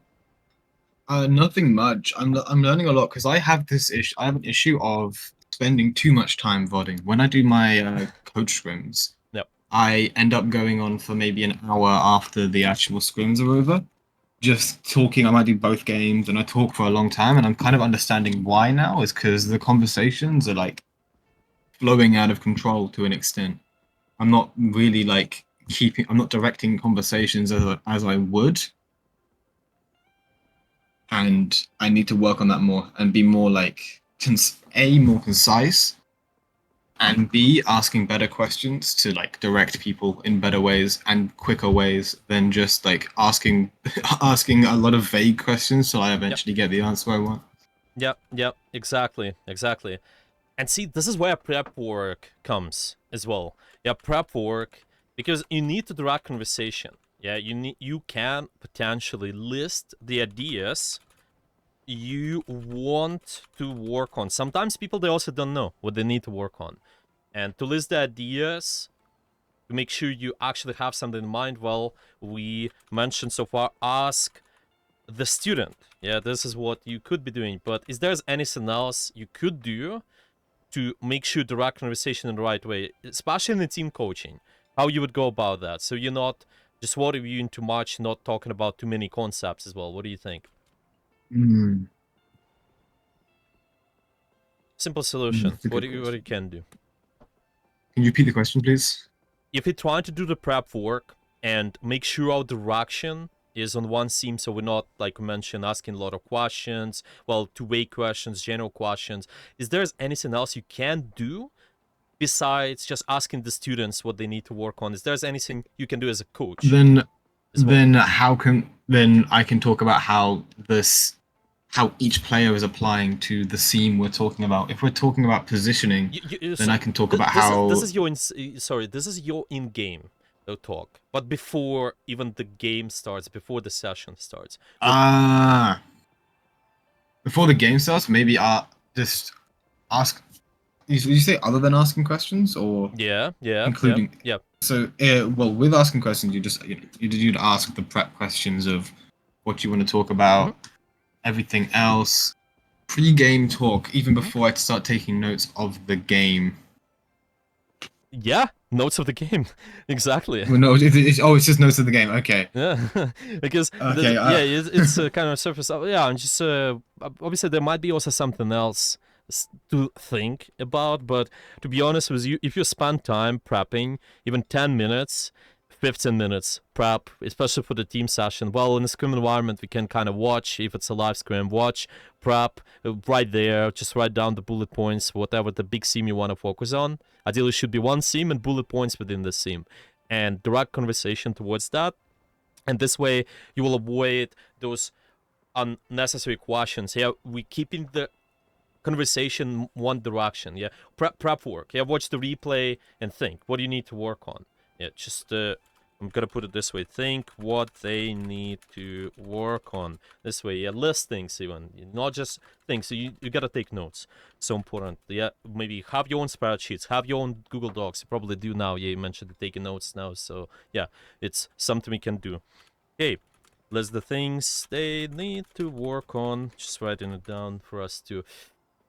Nothing much. I'm learning a lot because I have this issue. I have an issue of spending too much time vodding. When I do my coach scrims, Yep. I end up going on for maybe an hour after the actual scrims are over, just talking. I might do both games, and I talk for a long time, and I'm kind of understanding why now. Is because the conversations are like flowing out of control to an extent. I'm not really like keeping. I'm not directing conversations as I would, and I need to work on that more and be more like more concise, and B, asking better questions to like direct people in better ways and quicker ways than just like asking asking a lot of vague questions till I eventually get the answer I want. Yep, exactly. And see, this is where prep work comes as well. Yeah, prep work, because you need to direct conversation. Yeah, you can potentially list the ideas you want to work on. Sometimes people, they also don't know what they need to work on. And to list the ideas, to make sure you actually have something in mind, well, we mentioned so far, ask the student. Yeah, this is what you could be doing. But is there anything else you could do to make sure direct conversation in the right way, especially in the team coaching? How you would go about that, so you're not just worrying too much, not talking about too many concepts as well. What do you think? Mm, Simple solution. that's a What good you question. can do. Can you repeat the question, please? If you're trying to do the prep work and make sure our direction is on one theme, so we're not, like we mentioned, asking a lot of questions, well, two-way questions, general questions, is there anything else you can do besides just asking the students what they need to work on? Is there anything you can do as a coach Then as well? then I can talk about how each player is applying to the theme we're talking about. If we're talking about positioning, then I can talk about This how. is your this is your in-game talk, but before even the game starts, before the session starts. Ah, before the game starts, maybe just ask. Would you say other than asking questions or including? Yeah. So, well, with asking questions, you just you'd ask the prep questions of what you want to talk Mhm. about, everything else. Pre-game talk, even Mhm. before I start taking notes of the game. Yeah, notes of the game. Exactly. Well, no, it's just notes of the game. Okay, Yeah, because okay. it's a kind of surface. Yeah, and just obviously there might be also something else to think about. But to be honest with you, if you spend time prepping, even 10 minutes, 15 minutes prep, especially for the team session, well, in a scrim environment, we can kind of watch, if it's a live scrim, watch, prep right there, just write down the bullet points, whatever the big theme you want to focus on. Ideally, should be one theme and bullet points within the theme, and direct conversation towards that. And this way, you will avoid those unnecessary questions. Yeah, we keeping the conversation one direction. Yeah, prep work. Yeah, watch the replay and think. What do you need to work on? Yeah, just I'm gonna put it this way: think what they need to work on. This way, yeah, list things even, not just things. So you gotta take notes. So important. Yeah, maybe have your own spreadsheets, have your own Google Docs. You probably do now. Yeah, you mentioned taking notes now. So yeah, it's something we can do. Okay, list the things they need to work on. Just writing it down for us to.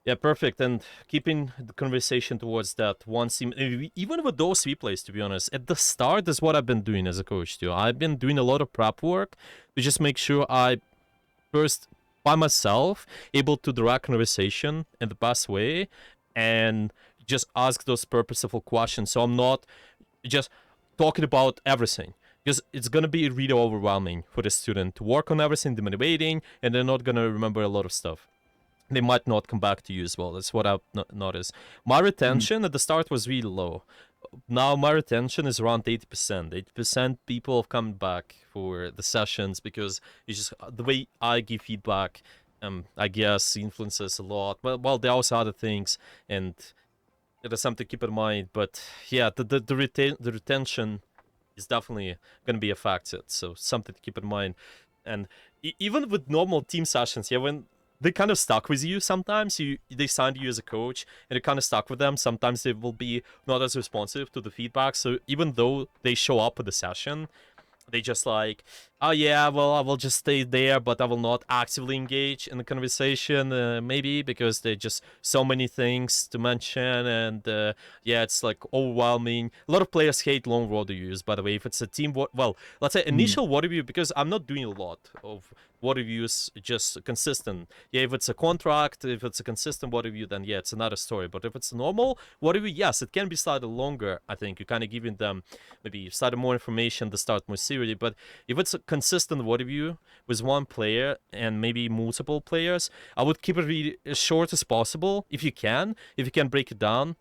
Yeah, perfect. And keeping the conversation towards that one theme, even with those replays, to be honest, at the start is what I've been doing as a coach too. I've been doing a lot of prep work to just make sure I first by myself able to direct conversation in the best way and just ask those purposeful questions. So I'm not just talking about everything, because it's gonna be really overwhelming for the student to work on everything, demotivating, and they're not gonna remember a lot of stuff. They might not come back to you as well. That's what I've noticed. My retention at the start was really low. Now my retention is around 80%. 80% people have come back for the sessions, because it's just the way I give feedback. I guess influences a lot. Well, there are also other things, and it is something to keep in mind. But yeah, the retention is definitely going to be affected. So something to keep in mind. And even with normal team sessions, yeah, when they kind of stuck with you, sometimes they signed you as a coach and it kind of stuck with them. Sometimes they will be not as responsive to the feedback. So even though they show up at the session, they just like Oh yeah, well I will just stay there, but I will not actively engage in the conversation. Maybe because there are just so many things to mention, and yeah, it's like overwhelming. A lot of players hate long water reviews, by the way. If it's a team, well, let's say initial water review, because I'm not doing a lot of water reviews, just consistent. Yeah, if it's a contract, if it's a consistent water review, then yeah, it's another story. But if it's a normal water review, yes, it can be slightly longer. I think you're kind of giving them maybe slightly more information to start more seriously, but if it's a consistent water view with one player and maybe multiple players, I would keep it really as short as possible if you can. If you can break it down.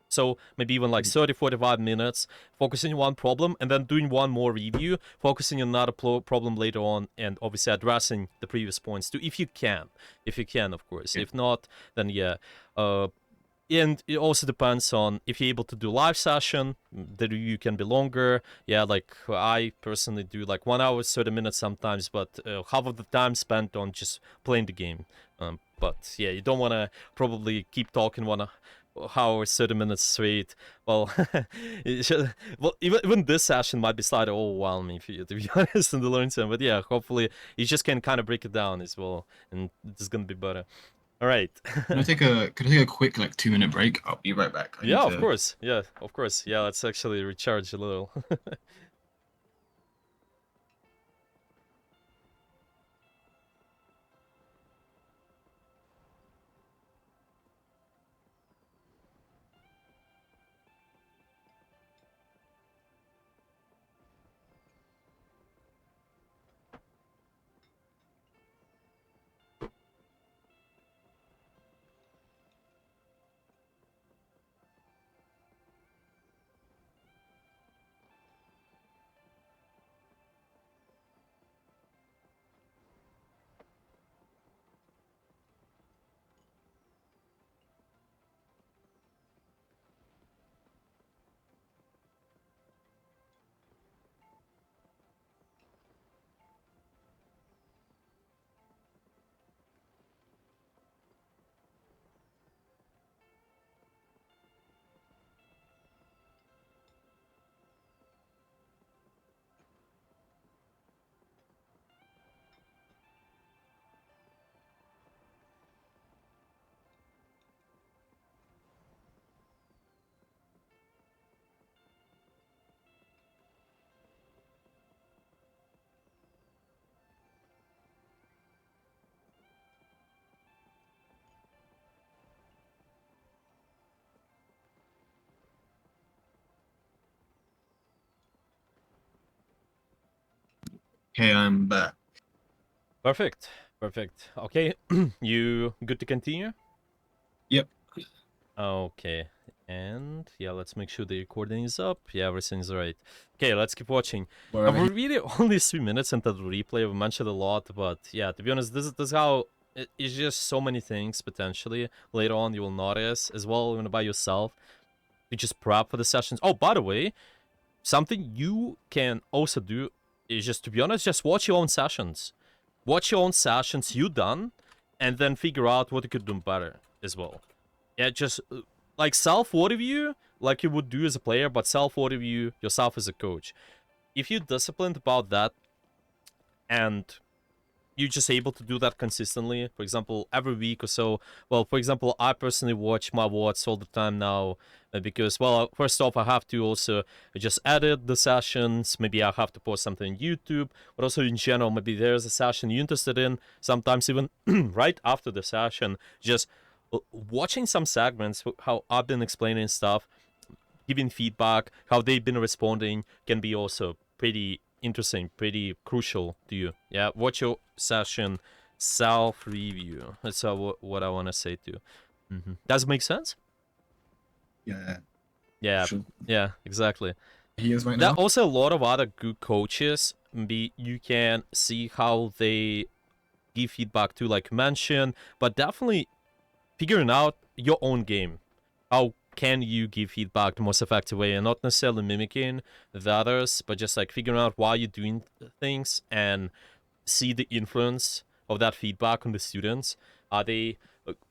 So maybe even like 30, 45 minutes, focusing on one problem and then doing one more review, focusing on another problem later on, and obviously addressing the previous points too, if you can. If you can, of course. Yeah. If not, then yeah. And it also depends on if you're able to do live session, the review can be longer. Yeah, like I personally do like 1 hour, 30 minutes sometimes, but half of the time spent on just playing the game. But yeah, you don't want to probably keep talking 1 hour, 30 minutes straight. Well, well, even this session might be slightly overwhelming for you, to be honest, in the long term. But yeah, hopefully you just can kind of break it down as well, and it's gonna be better. All right. Can I take a quick like 2-minute break? I'll be right back. I need Yeah, of to- course. Yeah, of course. Yeah, let's actually recharge a little. Okay, I'm back. Perfect. Perfect. Okay, you good to continue? Yep. Okay. And yeah, let's make sure the recording is up. Yeah, everything's right. Okay, let's keep watching. Wherever We're really only 3 minutes into the replay. We mentioned a lot, but yeah, to be honest, this is how it's just so many things potentially later on you will notice as well even by yourself. You just prep for the sessions. Oh, by the way, something you can also do is just, to be honest, just watch your own sessions. Watch your own sessions you done, and then figure out what you could do better as well. Yeah, just like self-review, like you would do as a player, but self-review yourself as a coach. If you're disciplined about that, and you're just able to do that consistently, for example, every week or so. Well, for example, I personally watch my VODs all the time now because, well, first off, I have to also just edit the sessions. Maybe I have to post something on YouTube, but also in general, maybe there's a session you're interested in. Sometimes even right after the session, just watching some segments, how I've been explaining stuff, giving feedback, how they've been responding can be also pretty interesting, pretty crucial to you. Yeah, watch your session, self-review. That's what I want to say too. Does it make sense? Yeah, Yeah, sure. yeah, exactly. He is right There now. are also a lot of other good coaches. You can see how they give feedback to, like mention, but definitely figuring out your own game. How can you give feedback the most effective way, and not necessarily mimicking the others, but just like figuring out why you're doing things and see the influence of that feedback on the students. Are they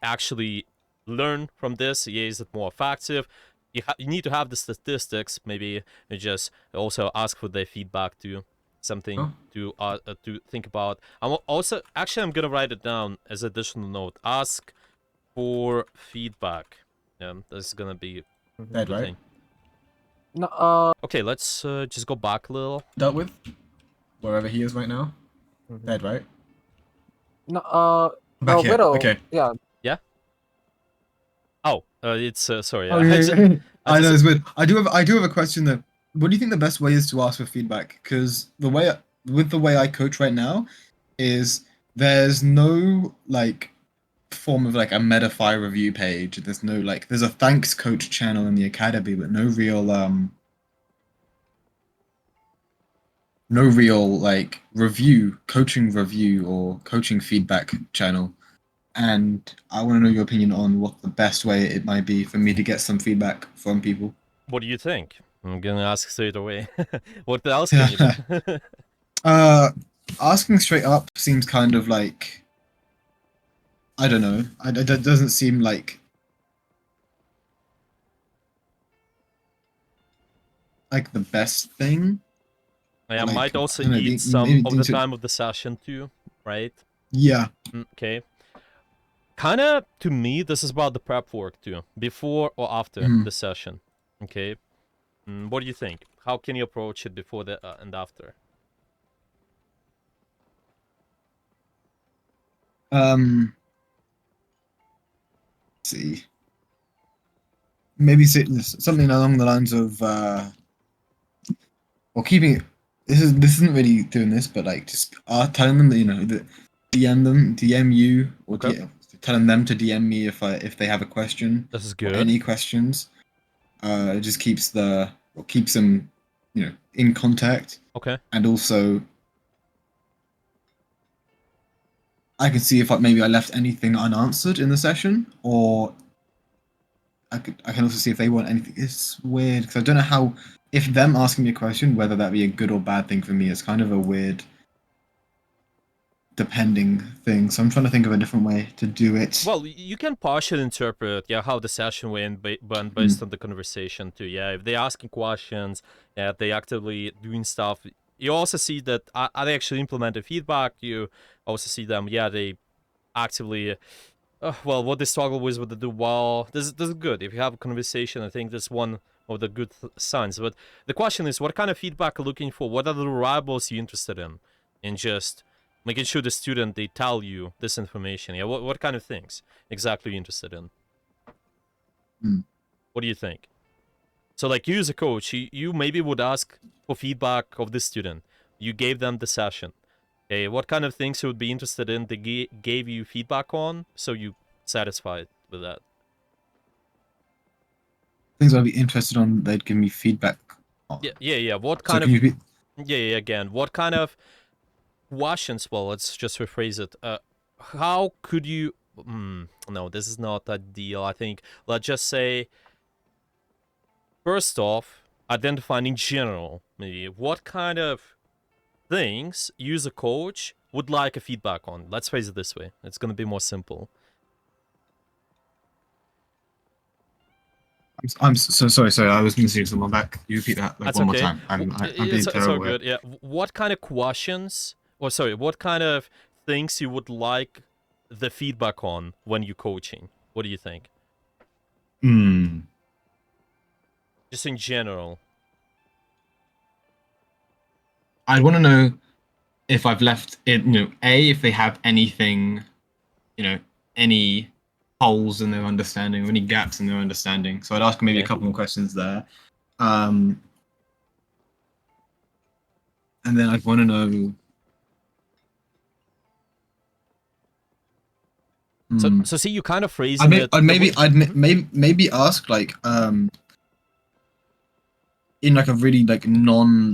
actually learn from this? Yeah, is it more effective? You need to have the statistics. Maybe just also ask for their feedback too. something Oh. to think about. I'm gonna write it down as additional note. Ask for feedback. This is gonna be a Dead, good right? thing. No, Okay, let's just go back a little. Dealt with? Wherever he is right now? mhm. Dead, right? No, Back here. Widow. Okay. Yeah. Yeah. Oh, it's sorry. Oh I yeah, just, yeah. I I know just it's weird. I do have a question though. What do you think the best way is to ask for feedback? Because with the way I coach right now, is there's no like form of like a Metafy review page. There's no like there's a thanks coach channel in the academy, but no real like coaching review or coaching feedback channel. And I want to know your opinion on what the best way it might be for me to get some feedback from people. What do you think? I'm gonna ask straight away. What else can you do? Uh, Asking straight up seems kind of like I don't know. That doesn't seem like the best thing. I might Like also I don't know. eat some Maybe of the time of the session too, right? yeah. Okay. Kinda, to me, this is about the prep work too, before or after Mhm. the session. Okay. What do you think? How can you approach it before and after? Let's see. Maybe something along the lines of or keeping it. This isn't really doing this, but like just telling them that that DM you, or Okay. telling them to DM me if they have a question This is or good. any questions. It just keeps them in contact, Okay. and also I can see if maybe I left anything unanswered in the session, or I can also see if they want anything. It's weird because I don't know how if them asking me a question whether that be a good or bad thing for me is kind of a weird depending thing. So I'm trying to think of a different way to do it. Well, you can partially interpret, yeah, how the session went, based on the conversation too. Yeah, if they're asking questions, yeah, they actively doing stuff. You also see that are they actually implemented feedback. You also see them, yeah, they actively, well, what they struggle with, what they do well. This is good. If you have a conversation, I think that's one of the good signs. But the question is, what kind of feedback are you looking for? What are the variables you're interested in? And just making sure the student they tell you this information. Yeah, what kind of things exactly are you interested in? Hmm. What do you think? So like you as a coach, you maybe would ask for feedback of the student. You gave them the session. Okay, what kind of things you would be interested in? They gave you feedback on, so you satisfied with that. Things I'd be interested on, they'd give me feedback on. Yeah. What So kind can of you be? yeah, again, what kind of questions? Well, let's just rephrase it. How could you? No, this is not ideal. I think let's just say first off, identifying in general, maybe what kind of things you as a coach would like a feedback on. Let's phrase it this way. It's gonna be more simple. I'm so sorry. Sorry, I was missing someone back. You repeat that like That's one more okay. time. I'm being It's all terrible here. good. Yeah. What kind of questions, or sorry, what kind of things you would like the feedback on when you're coaching? What do you think? Hmm. Just in general. I'd want to know if I've left it. If they have anything, any holes in their understanding or any gaps in their understanding. So I'd ask maybe a Okay. couple more questions there. Um, and then I'd want to know. So, Hmm. so see, you kind of phrasing it. Maybe ask like in like a really like a non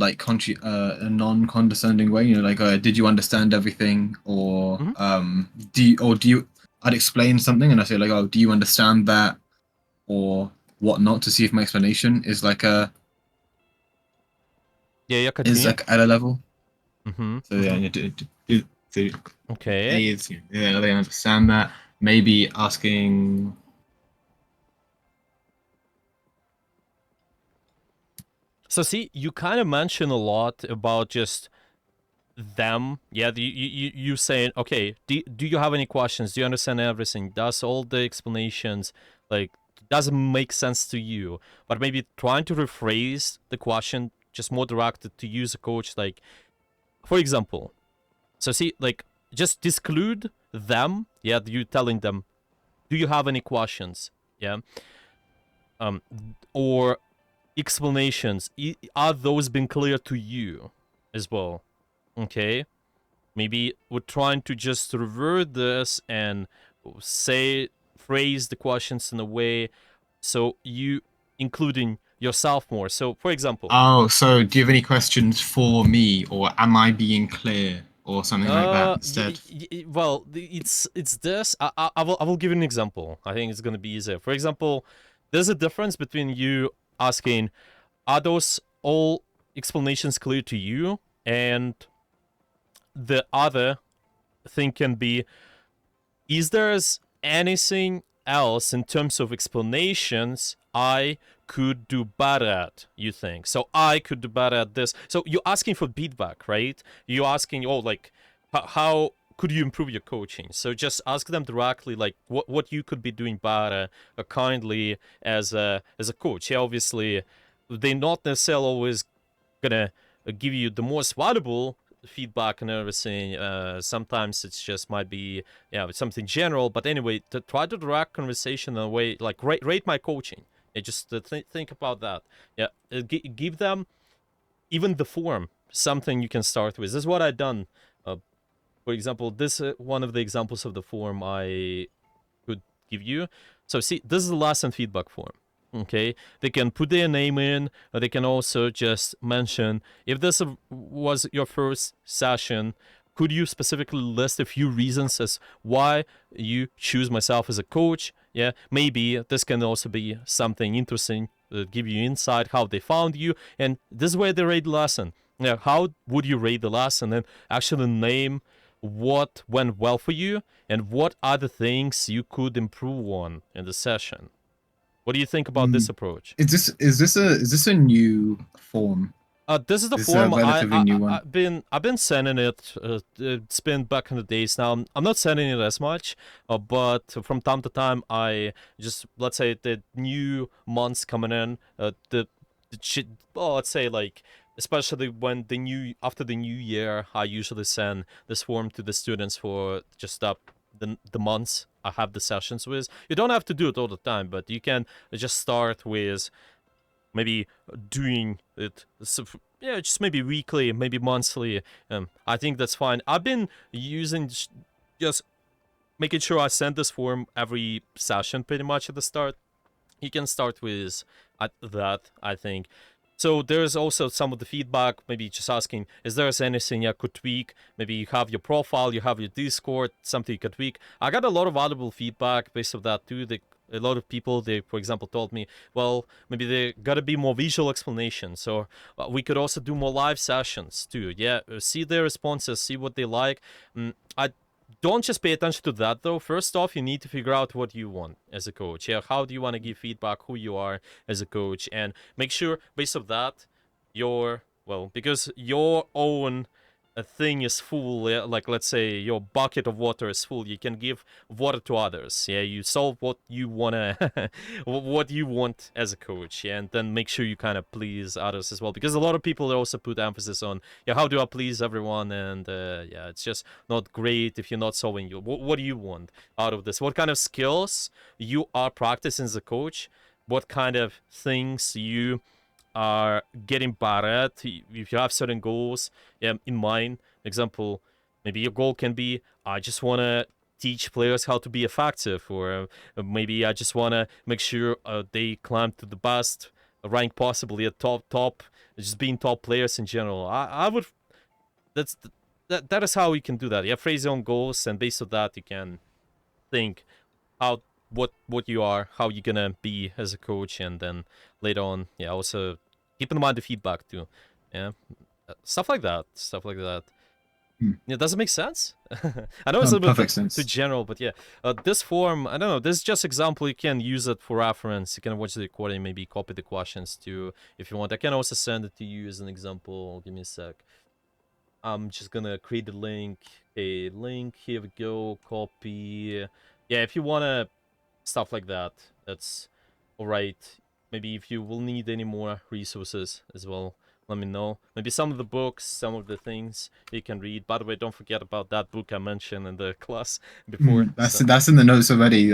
condescending way. Like did you understand everything, or Mhm. do you? I'd explain something and I say like, oh, do you understand that, or whatnot, to see if my explanation is Yeah, continue. at a level. Mm-hmm. So yeah, so Okay. A is yeah, they understand that. Maybe asking. So see, you kind of mention a lot about just them, yeah, you saying, okay, do you have any questions? Do you understand everything? Does all the explanations, like, doesn't make sense to you? But maybe trying to rephrase the question just more directed to you as a coach, like, for example, so see, like, just disclude them, yeah, you telling them, do you have any questions? Yeah. Or explanations, are those been clear to you as well? Okay. Maybe we're trying to just revert this and phrase the questions in a way so you including yourself more. So, for example, Oh, so do you have any questions for me, or am I being clear, or something like that instead? well, it's this. I will give you an example. I think it's gonna be easier. For example, there's a difference between you asking, "Are those all explanations clear to you?" and the other thing can be, is there anything else in terms of explanations I could do better at, you think? So I could do better at this. So you're asking for feedback, right? You're asking, oh, like, how could you improve your coaching? So just ask them directly, like, what you could be doing better, kindly, as a coach. Yeah, obviously, they're not necessarily always gonna give you the most valuable feedback and everything. Sometimes it's just might be, yeah, it's something general. But anyway, to try to direct conversation in a way like rate my coaching. Yeah, just think about that. Yeah, give them even the form, something you can start with. This is what I done. For example, this one of the examples of the form I could give you. So see, this is the lesson feedback form. Okay, they can put their name in, or they can also just mention, if this was your first session, could you specifically list a few reasons as why you choose myself as a coach? Yeah, maybe this can also be something interesting, give you insight how they found you, and this is where they rate the lesson. Yeah, how would you rate the lesson, and actually name what went well for you and what are the things you could improve on in the session. What do you think about this Mm. approach? Is this a new form? This is the Is this a form relatively new one? I've been sending it. It's been back in the days now. I'm not sending it as much, but from time to time I just, let's say, the new months coming in. Well, let's say, like, especially when after the new year, I usually send this form to the students for just the months I have the sessions with. You don't have to do it all the time, but you can just start with maybe doing it, yeah, just maybe weekly, maybe monthly. I think that's fine. I've been using just making sure I send this form every session pretty much at the start. You can start with that, I think. So there's also some of the feedback, maybe just asking, is there anything I could tweak? Maybe you have your profile, you have your Discord, something you could tweak. I got a lot of valuable feedback based on that too. A lot of people, they, for example, told me, well, maybe there gotta be more visual explanations, or we could also do more live sessions too. Yeah, see their responses, see what they like. I don't just pay attention to that though. First off, you need to figure out what you want as a coach. Yeah, how do you want to give feedback, who you are as a coach, and make sure based on that, because your own thing is full, yeah, like let's say your bucket of water is full, you can give water to others. Yeah, you solve what you wanna what you want as a coach. Yeah, and then make sure you kind of please others as well, because a lot of people also put emphasis on, yeah, how do I please everyone, and yeah, it's just not great if you're not solving you. What do you want out of this? What kind of skills you are practicing as a coach? What kind of things you are getting better at? If you have certain goals in mind, example, maybe your goal can be, I just want to teach players how to be effective, or maybe I just want to make sure they climb to the best rank possibly at top, just being top players in general. I would, that is how you can do that. You have phrase your own goals, and based on that you can think how what you are, how you're gonna be as a coach, and then later on, yeah, also keep in mind the feedback too. Yeah, stuff like that. Stuff like that. Hmm. Yeah, does it make sense? I know it's a little bit Perfect too sense. general, but yeah, this form, I don't know. This is just example. You can use it for reference. You can watch the recording, maybe copy the questions too if you want. I can also send it to you as an example. Give me a sec. I'm just gonna create the link. Okay, link, here we go, copy. Yeah, if you wanna stuff like that, that's alright. Maybe if you will need any more resources as well, let me know. Maybe some of the books, some of the things you can read. By the way, don't forget about that book I mentioned in the class before. That's in the notes already.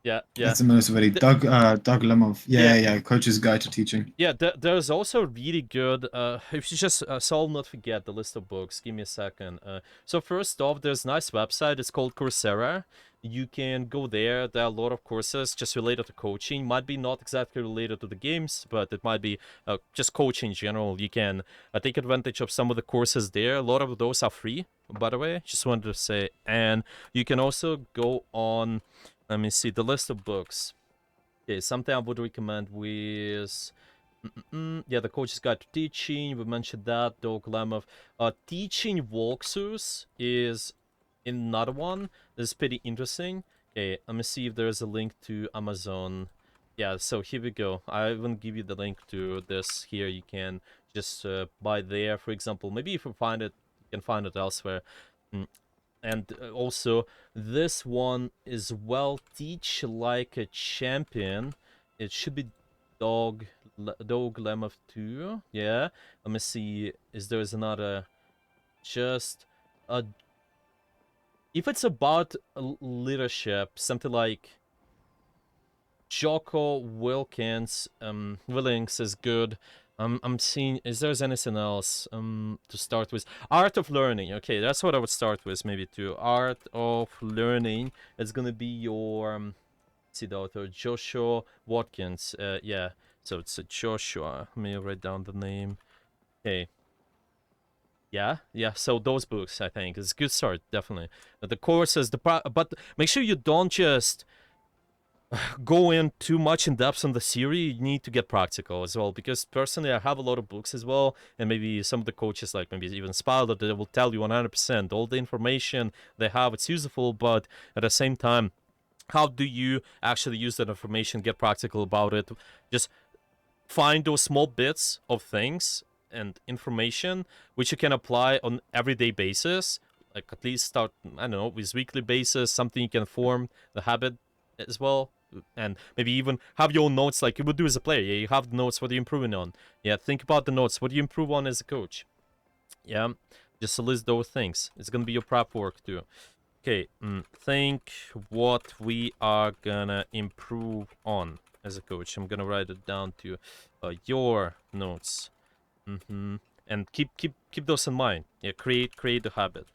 Yeah. That's in the notes already. The- Doug Lemov. Yeah. Yeah. Coach's Guide to Teaching. Yeah, there's also really good. If you just so I'll not forget the list of books. Give me a second. So first off, there's a nice website. It's called Coursera. You can go there. There are a lot of courses just related to coaching. Might be not exactly related to the games, but it might be just coaching in general. You can take advantage of some of the courses there. A lot of those are free, by the way. Just wanted to say, and you can also go on. Let me see the list of books. Okay, something I would recommend with yeah, the Coach's Guide to Teaching. We mentioned that. Doug Lemov. Teaching walkthroughs is another one. This is pretty interesting. Okay, let me see if there's a link to Amazon. Yeah, so here we go. I will give you the link to this here. You can just buy there, for example. Maybe if you find it, you can find it elsewhere. And also, this one is well, Teach Like a Champion. It should be Dog Lemov 2. Yeah. Let me see. Is there's another? Just if it's about leadership, something like Jocko Willings is good. I'm seeing. Is there's anything else to start with? Art of Learning. Okay, that's what I would start with. Maybe too. Art of Learning. It's gonna be your see the author Joshua Watkins. Yeah. So it's a Joshua. Let me write down the name. Okay. Yeah. So those books, I think, is a good start. Definitely. The courses, but make sure you don't just go in too much in depth on the theory. You need to get practical as well, because personally I have a lot of books as well, and maybe some of the coaches, like maybe even Spalder, they will tell you 100% all the information they have, it's useful, but at the same time, how do you actually use that information, get practical about it? Just find those small bits of things and information which you can apply on everyday basis, like at least start, I don't know, with weekly basis, something you can form the habit as well, and maybe even have your own notes like you would do as a player. Yeah, you have the notes, what are you improving on? Yeah, think about the notes, what do you improve on as a coach? Yeah, just list those things. It's gonna be your prep work too. Okay, think what we are gonna improve on as a coach. I'm gonna write it down to your notes. And keep those in mind. Yeah, create the habit.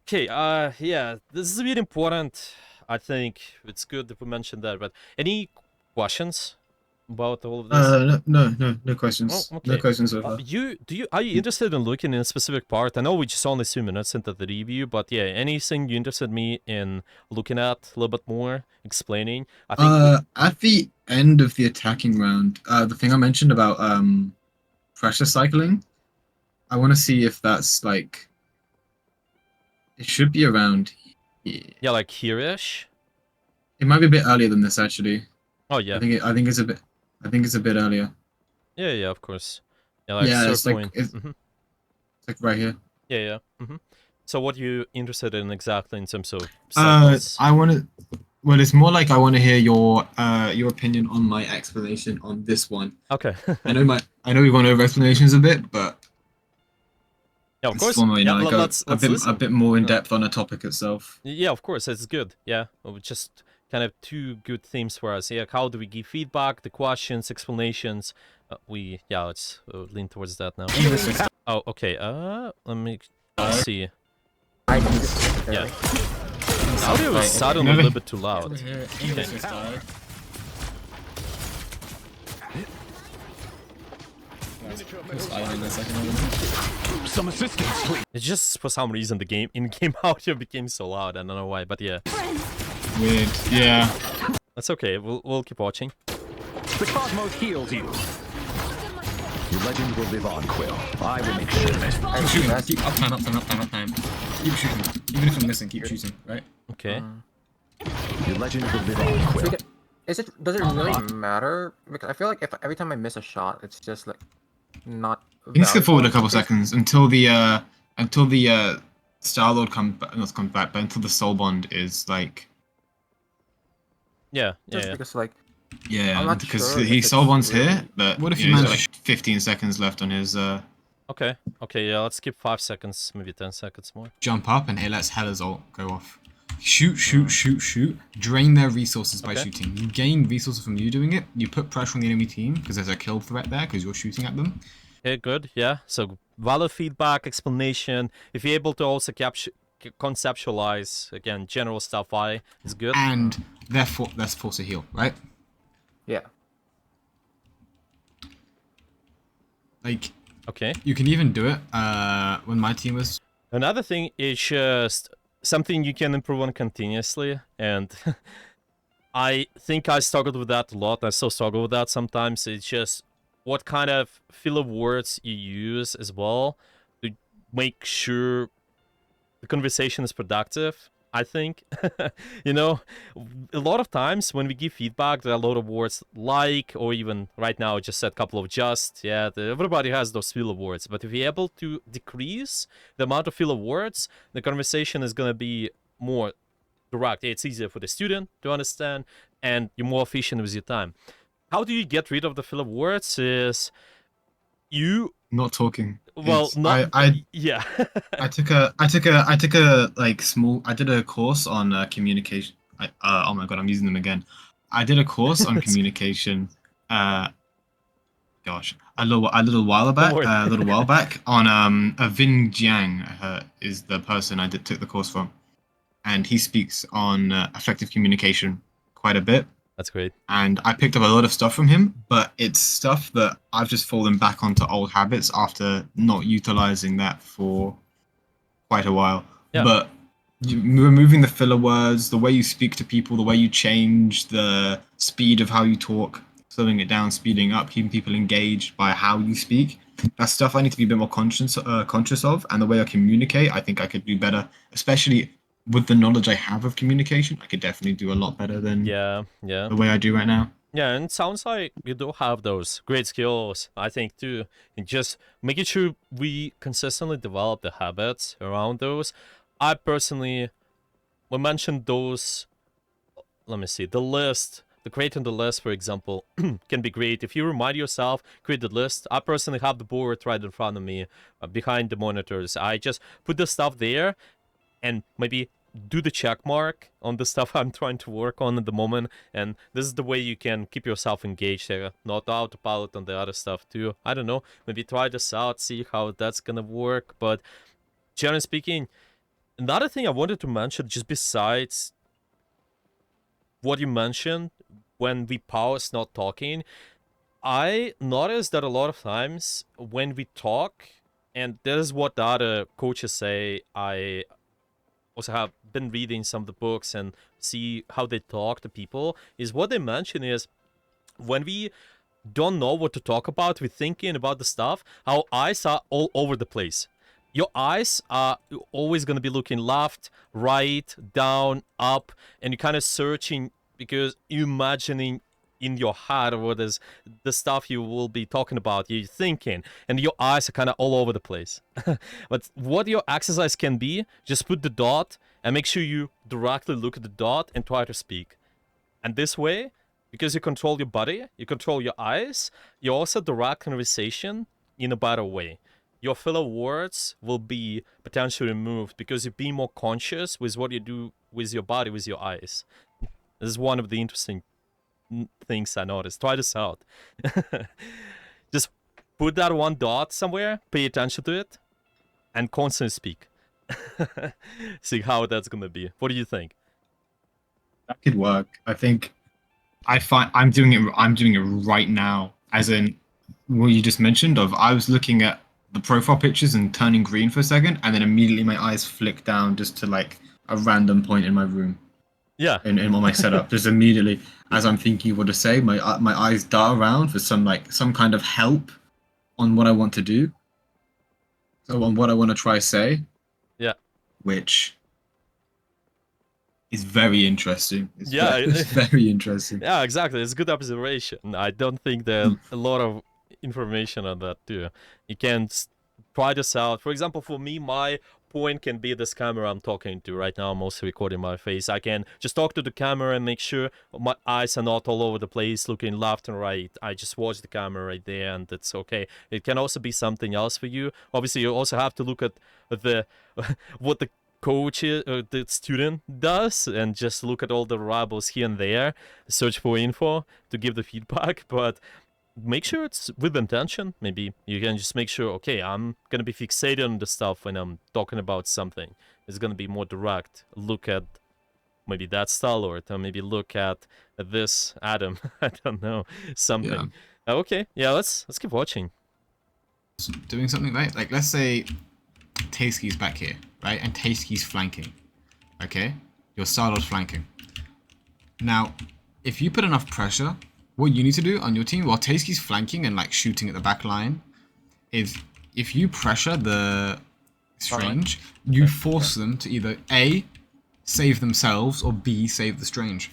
Okay, yeah, this is really important. I think it's good that we mentioned that, but any questions about all of this? No questions. Oh, okay. No questions so far. Are you interested in looking in a specific part? I know we just only 2 minutes into the review, but yeah, anything you interested me in looking at a little bit more, explaining? I think At the end of the attacking round, the thing I mentioned about pressure cycling, I want to see if that's like, it should be around here. yeah, like here-ish. It might be a bit earlier than this actually. Oh yeah. I think it's a bit earlier. Yeah, of course. Yeah, like Yeah, it's like point. it's like right here. Yeah. So what are you interested in exactly in terms of I cycles? want to. Well, it's more like I want to hear your opinion on my explanation on this one. Okay. I know we've gone over explanations a bit, but Yeah, of it's course. one way, Yeah, like let's a listen. bit more in depth on the topic itself. Yeah, of course, it's good. Yeah, just kind of two good themes for us. Yeah, how do we give feedback, the questions, explanations? Let's lean towards that now. Oh, okay. Let's see. Yeah. Audio is suddenly a little bit too loud. Okay. Some assistance, please. It's just for some reason the in-game audio became so loud. I don't know why, but yeah. Weird. Yeah. That's okay. We'll keep watching. The cosmos heals you. Your legend will live on, Quill. I will make sure of it. Keep shooting. Keep up time. Keep shooting. Even if I'm missing, keep shooting, right? Okay. Your legend will live on, Quill. Does it really matter? Because I feel like if every time I miss a shot, it's just like not You can skip forward a valuable. couple seconds until the Star Lord comes back, but until the Soul Bond is like Yeah, Just yeah. because like yeah, I'm not because sure he if Soul it's Bond's really. here, but What if you you know, he's manage- got like 15 seconds left on his Okay, okay, yeah, let's skip 5 seconds, maybe 10 seconds more. jump up, and it lets Hela's ult go off. Shoot. Drain their resources by Okay. shooting. You gain resources from you doing it. You put pressure on the enemy team because there's a kill threat there because you're shooting at them. Okay, good, yeah. So, valid feedback, explanation. If you're able to also conceptualize, again, general stuff, why is good. And therefore, let's force a heal, right? Yeah. Like, Okay. you can even do it when my team was. Another thing is just something you can improve on continuously, and I think I struggled with that a lot. I still struggle with that sometimes. It's just what kind of filler words you use as well to make sure the conversation is productive. I think, you know, a lot of times when we give feedback, there are a lot of words like, or even right now, I just said a couple of just, yeah, everybody has those filler words. But if you're able to decrease the amount of filler words, the conversation is going to be more direct. It's easier for the student to understand, and you're more efficient with your time. How do you get rid of the filler words? Is you Not talking. well, It's- not I yeah. I took a like small. I did a course on communication. Oh my god, I'm using them again. I did a course on communication. Gosh, a little while back. worry. A little while back on a Vin Jiang is the person I took the course from, and he speaks on effective communication quite a bit. That's great. And I picked up a lot of stuff from him, but it's stuff that I've just fallen back onto old habits after not utilizing that for quite a while. Yeah. But removing the filler words, the way you speak to people, the way you change the speed of how you talk, slowing it down, speeding up, keeping people engaged by how you speak. That's stuff I need to be a bit more conscious of, and the way I communicate, I think I could do better, especially with the knowledge I have of communication. I could definitely do a lot better than Yeah. the way I do right now. Yeah, and it sounds like you do have those great skills, I think, too. And just making sure we consistently develop the habits around those. I personally, we mentioned those, let me see, the list, the creating the list, for example, can be great. If you remind yourself, create the list. I personally have the board right in front of me, behind the monitors. I just put the stuff there and maybe do the check mark on the stuff I'm trying to work on at the moment, and this is the way you can keep yourself engaged there, not autopilot on the other stuff too. I don't know, maybe try this out, see how that's gonna work. But generally speaking, another thing I wanted to mention, just besides what you mentioned when we pause not talking, I noticed that a lot of times when we talk, and this is what the other coaches say, I also have been reading some of the books and see how they talk to people, is what they mention is when we don't know what to talk about, we're thinking about the stuff, our eyes are all over the place. Your eyes are always going to be looking left, right, down, up, and you're kind of searching because you're imagining in your head what is the stuff you will be talking about, you're thinking, and your eyes are kind of all over the place. But what your exercise can be, just put the dot and make sure you directly look at the dot and try to speak. And this way, because you control your body, you control your eyes, you also direct conversation in a better way. Your filler words will be potentially removed because you're being more conscious with what you do with your body, with your eyes. This is one of the interesting things I noticed. Try this out. Just put that one dot somewhere, pay attention to it, and constantly speak. See how that's gonna be. What do you think? That could work. I think I find I'm doing it right now. As in what you just mentioned of I was looking at the profile pictures and turning green for a second, and then immediately my eyes flick down just to like a random point in my room. Yeah. In my setup, just immediately as I'm thinking what to say, my eyes dart around for some kind of help on what I want to do. So on what I want to try say. Yeah. Which is very interesting. Yeah, it's very interesting. Yeah, exactly. It's a good observation. I don't think there are a lot of information on that too. You can try this out. For example, for me, my point can be this camera I'm talking to right now. I'm also recording my face. I can just talk to the camera and make sure my eyes are not all over the place, looking left and right. I just watch the camera right there, and it's okay. It can also be something else for you. Obviously, you also have to look at the what the coach the student does, and just look at all the variables here and there, search for info to give the feedback, but make sure it's with intention. Maybe you can just make sure, okay, I'm gonna be fixated on the stuff when I'm talking about something. It's gonna be more direct. Look at maybe that Star-Lord, or maybe look at this Adam. I don't know, something. Okay, yeah, let's keep watching. Doing something right, like let's say Tasky's back here, right, and Tasky's flanking. Okay, your Star-Lord's flanking. Now, if you put enough pressure, what you need to do on your team while Tasky's flanking and like shooting at the back line is if you pressure the Strange, you force them to either A, save themselves, or B, save the Strange.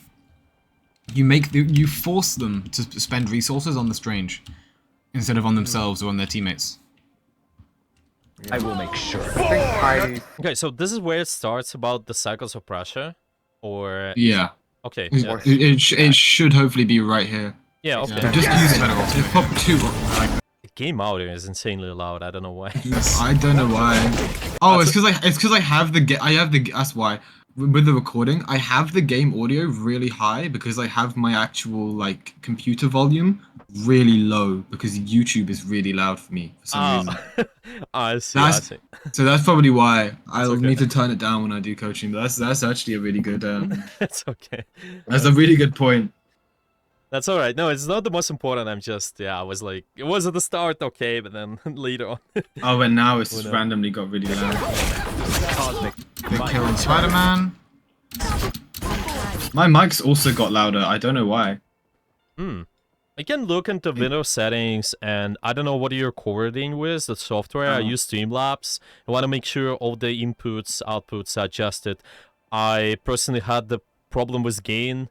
You force them to spend resources on the Strange instead of on themselves or on their teammates. I will make sure. Okay, so this is where it starts about the cycles of pressure, or Yeah. okay, It, yeah, it should hopefully be right here. yeah, okay. Yeah, just use better option. It's pop 2. The game out here is insanely loud. I don't know why. I don't know why. Oh, it's because I have the that's why. With the recording, I have the game audio really high because I have my actual like computer volume really low because YouTube is really loud for me for some reason. I see. So that's probably why I'll okay. need to turn it down when I do coaching. But that's actually a really good. It's okay. That's a really good point. That's all right. No, it's not the most important. I'm just, I was like, it was at the start, okay, but then later on. Oh, and now it's just randomly got really loud. Cosmic. They're killing Spider-Man. My mic's also got louder. I don't know why. I can look into Windows settings, and I don't know what you're recording with, the software. I use Streamlabs. I want to make sure all the inputs, outputs are adjusted. I personally had the problem with gain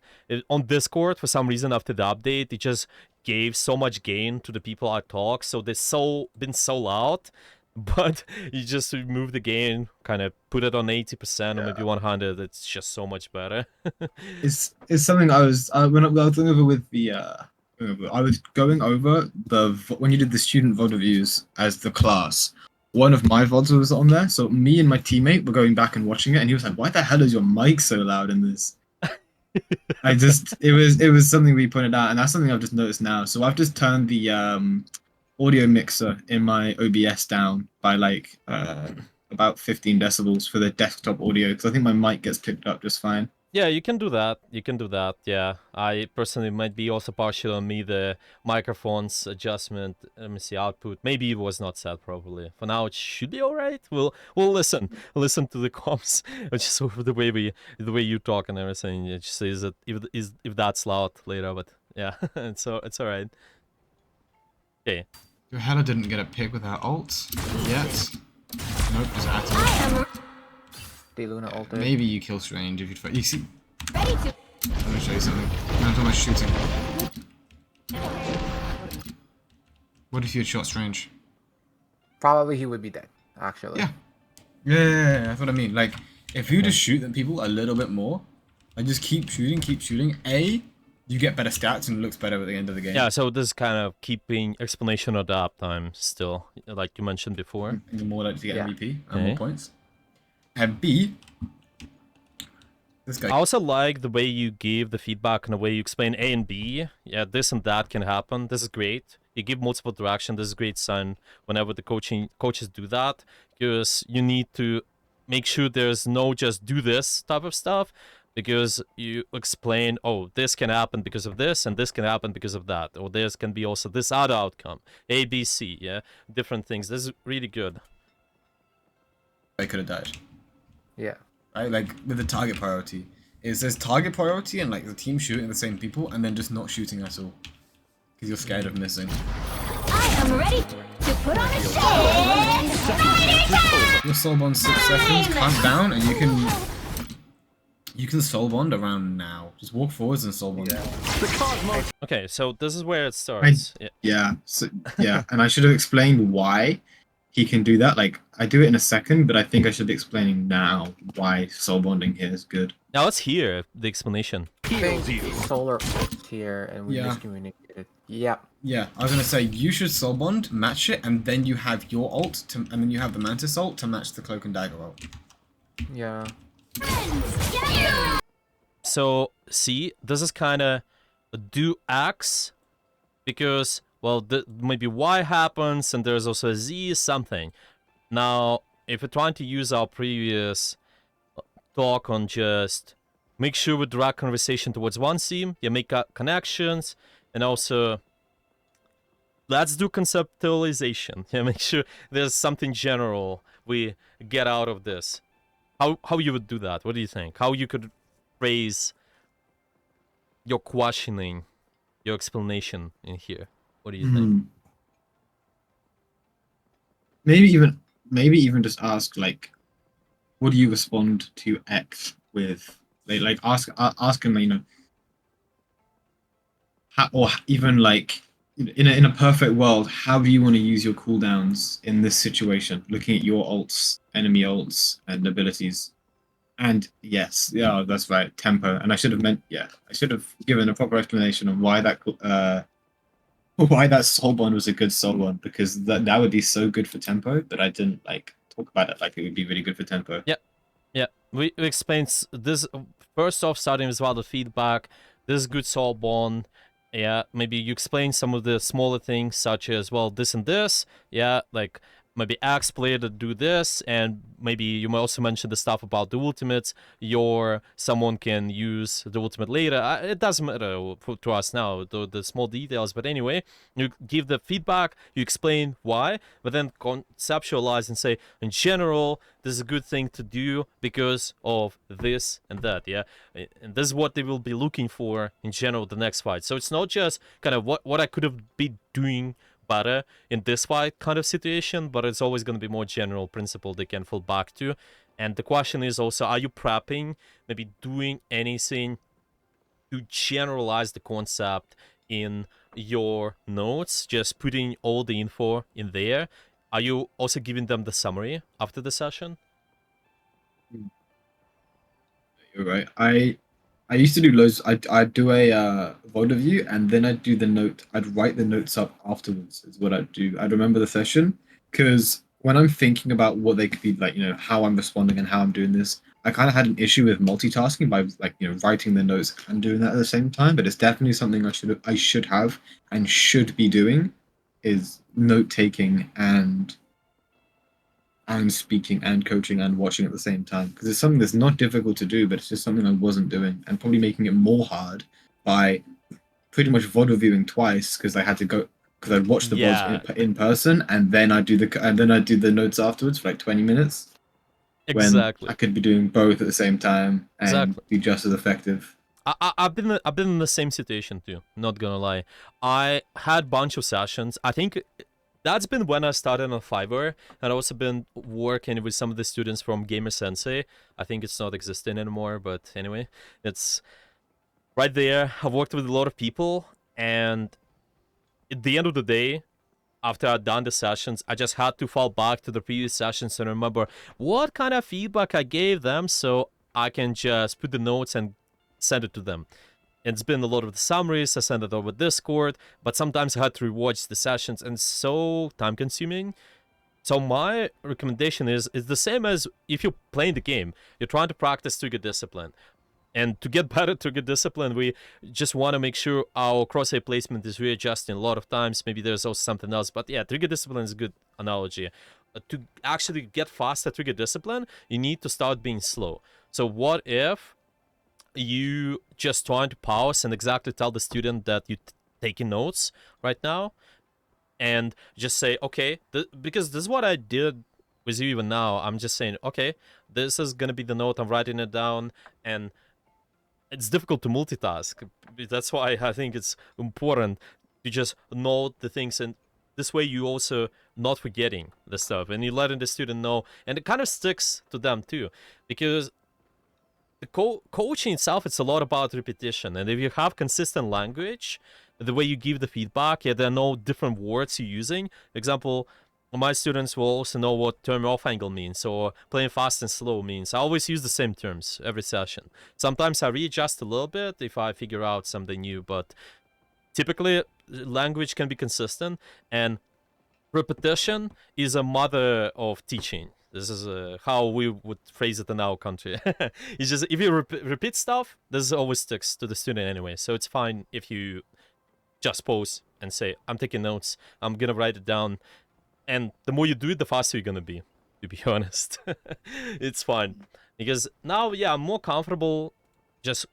on Discord for some reason. After the update, it just gave so much gain to the people I talk, so they've been so loud. But you just remove the gain, kind of put it on 80% or maybe 100. It's just so much better. It's something I was when I was going over with the I was going over when you did the student VOD reviews as the class. One of my VODs was on there, so me and my teammate were going back and watching it, and he was like, "Why the hell is your mic so loud in this?" It was something we pointed out, and that's something I've just noticed now. So I've just turned the audio mixer in my OBS down by like about 15 decibels for the desktop audio, because I think my mic gets picked up just fine. Yeah, you can do that. Yeah, I personally might be also partial on me, the microphone's adjustment. Let me see, output. Maybe it was not set properly. For now, it should be all right. We'll listen to the comms, just over the way you talk and everything. It just says that if that's loud later, but yeah, it's all right. Okay. Your Hela didn't get a pick with her ult yet. Nope, just Atom. De Luna ulted. Maybe you kill Strange if you try. You see. I'm gonna show you something. I'm talking about shooting. What if you had shot Strange? Probably he would be dead, actually. Yeah, that's what I mean. Like, if you just shoot at people a little bit more, and just keep shooting, A, you get better stats and it looks better at the end of the game. Yeah, so this is kind of keeping explanation of the uptime still, like you mentioned before. You're more likely to get MVP and Okay. more points. And B, this guy. I also like the way you give the feedback and the way you explain A and B. Yeah, this and that can happen. This is great. You give multiple direction. This is a great sign whenever the coaches do that, because you need to make sure there's no just do this type of stuff, because you explain, oh, this can happen because of this, and this can happen because of that, or this can be also this other outcome, A, B, C, yeah, different things. This is really good. I could have died. Yeah. Right, like with the target priority. It says target priority and like the team shooting the same people and then just not shooting at all. Because you're scared of missing. I am ready to put on a show. Your soul bond 6 seconds, clamp down, and you can You can soul bond around now. Just walk forwards and soul bond. The cosmos. Okay, so this is where it starts. Yeah. Yeah, and I should have explained why he can do that. Like, I do it in a second, but I think I should be explaining now why soul bonding here is good. Now let's hear the explanation. I Heals think you. Solar ult here, and we Yeah. miscommunicated. Yeah. Yeah, I was gonna say you should soul bond, match it, and then you have your ult, and then you have the Mantis ult to match the Cloak and Dagger ult. Yeah. So, see, this is kind of do X because, well, maybe Y happens and there's also a Z something. Now, if we're trying to use our previous talk on just make sure we drag conversation towards one theme, you make connections, and also let's do conceptualization. Yeah, make sure there's something general we get out of this. How you would do that? What do you think? How you could phrase your questioning, your explanation in here? What do you think? Maybe even just ask like, what do you respond to X with? Like ask him, you know, how, or even like in a perfect world, how do you want to use your cooldowns in this situation? Looking at your ults, enemy ults, and abilities. And yes, yeah, that's right, tempo. And I should have given a proper explanation on why that soul bond was a good soul bond, because that would be so good for tempo, but I didn't like talk about it like it would be really good for tempo. Yeah, we explained this first off, starting with the feedback. This is good soul bond. Yeah, maybe you explain some of the smaller things such as, well, this and this. Yeah, like maybe Axe player to do this, and maybe you might also mention the stuff about the ultimates. Someone can use the ultimate later. It doesn't matter to us now, the small details. But anyway, you give the feedback, you explain why, but then conceptualize and say, in general, this is a good thing to do because of this and that. Yeah, and this is what they will be looking for in general the next fight. So it's not just kind of what I could have been doing better in this fight kind of situation, but it's always going to be more general principle they can fall back to. And the question is also, are you prepping, maybe doing anything to generalize the concept in your notes, just putting all the info in there? Are you also giving them the summary after the session? You're right. I used to do loads. I'd do a VOD review, and then I'd do the note. I'd write the notes up afterwards. Is what I'd do. I'd remember the session, because when I'm thinking about what they could be like, you know, how I'm responding and how I'm doing this, I kind of had an issue with multitasking by like, you know, writing the notes and doing that at the same time. But it's definitely something I should have and should be doing, is note taking and speaking and coaching and watching at the same time, because it's something that's not difficult to do, but it's just something I wasn't doing, and probably making it more hard by pretty much VOD reviewing twice, because I had to go, because I'd watch the VODs in person, and then I'd do the notes afterwards for like 20 minutes. Exactly. When I could be doing both at the same time and be just as effective. I've been in the same situation too, not gonna lie. I had a bunch of sessions. I think that's been when I started on Fiverr, and I've also been working with some of the students from Gamer Sensei. I think it's not existing anymore, but anyway, it's right there. I've worked with a lot of people, and at the end of the day, after I'd done the sessions, I just had to fall back to the previous sessions and remember what kind of feedback I gave them, so I can just put the notes and send it to them. It's been a lot of the summaries, I send it over Discord, but sometimes I had to rewatch the sessions, and it's so time consuming. So my recommendation is the same as if you're playing the game. You're trying to practice trigger discipline. And to get better trigger discipline, we just want to make sure our crosshair placement is readjusting a lot of times. Maybe there's also something else, but yeah, trigger discipline is a good analogy. To actually get faster trigger discipline, you need to start being slow. So what if you just trying to pause and exactly tell the student that you're taking notes right now, and just say, okay, because this is what I did with you even now. I'm just saying, okay, this is gonna be the note, I'm writing it down, and it's difficult to multitask. That's why I think it's important to just note the things, and this way you also not forgetting the stuff, and you're letting the student know, and it kind of sticks to them too, because the coaching itself, it's a lot about repetition. And if you have consistent language, the way you give the feedback, yeah, there are no different words you're using. For example, my students will also know what term off angle means, or playing fast and slow means. I always use the same terms every session. Sometimes I readjust a little bit if I figure out something new, but typically language can be consistent, and repetition is a mother of teaching. This is how we would phrase it in our country. It's just if you repeat stuff, this always sticks to the student anyway. So it's fine if you just pause and say, I'm taking notes, I'm gonna write it down. And the more you do it, the faster you're gonna be, to be honest. It's fine. Because now, yeah, I'm more comfortable just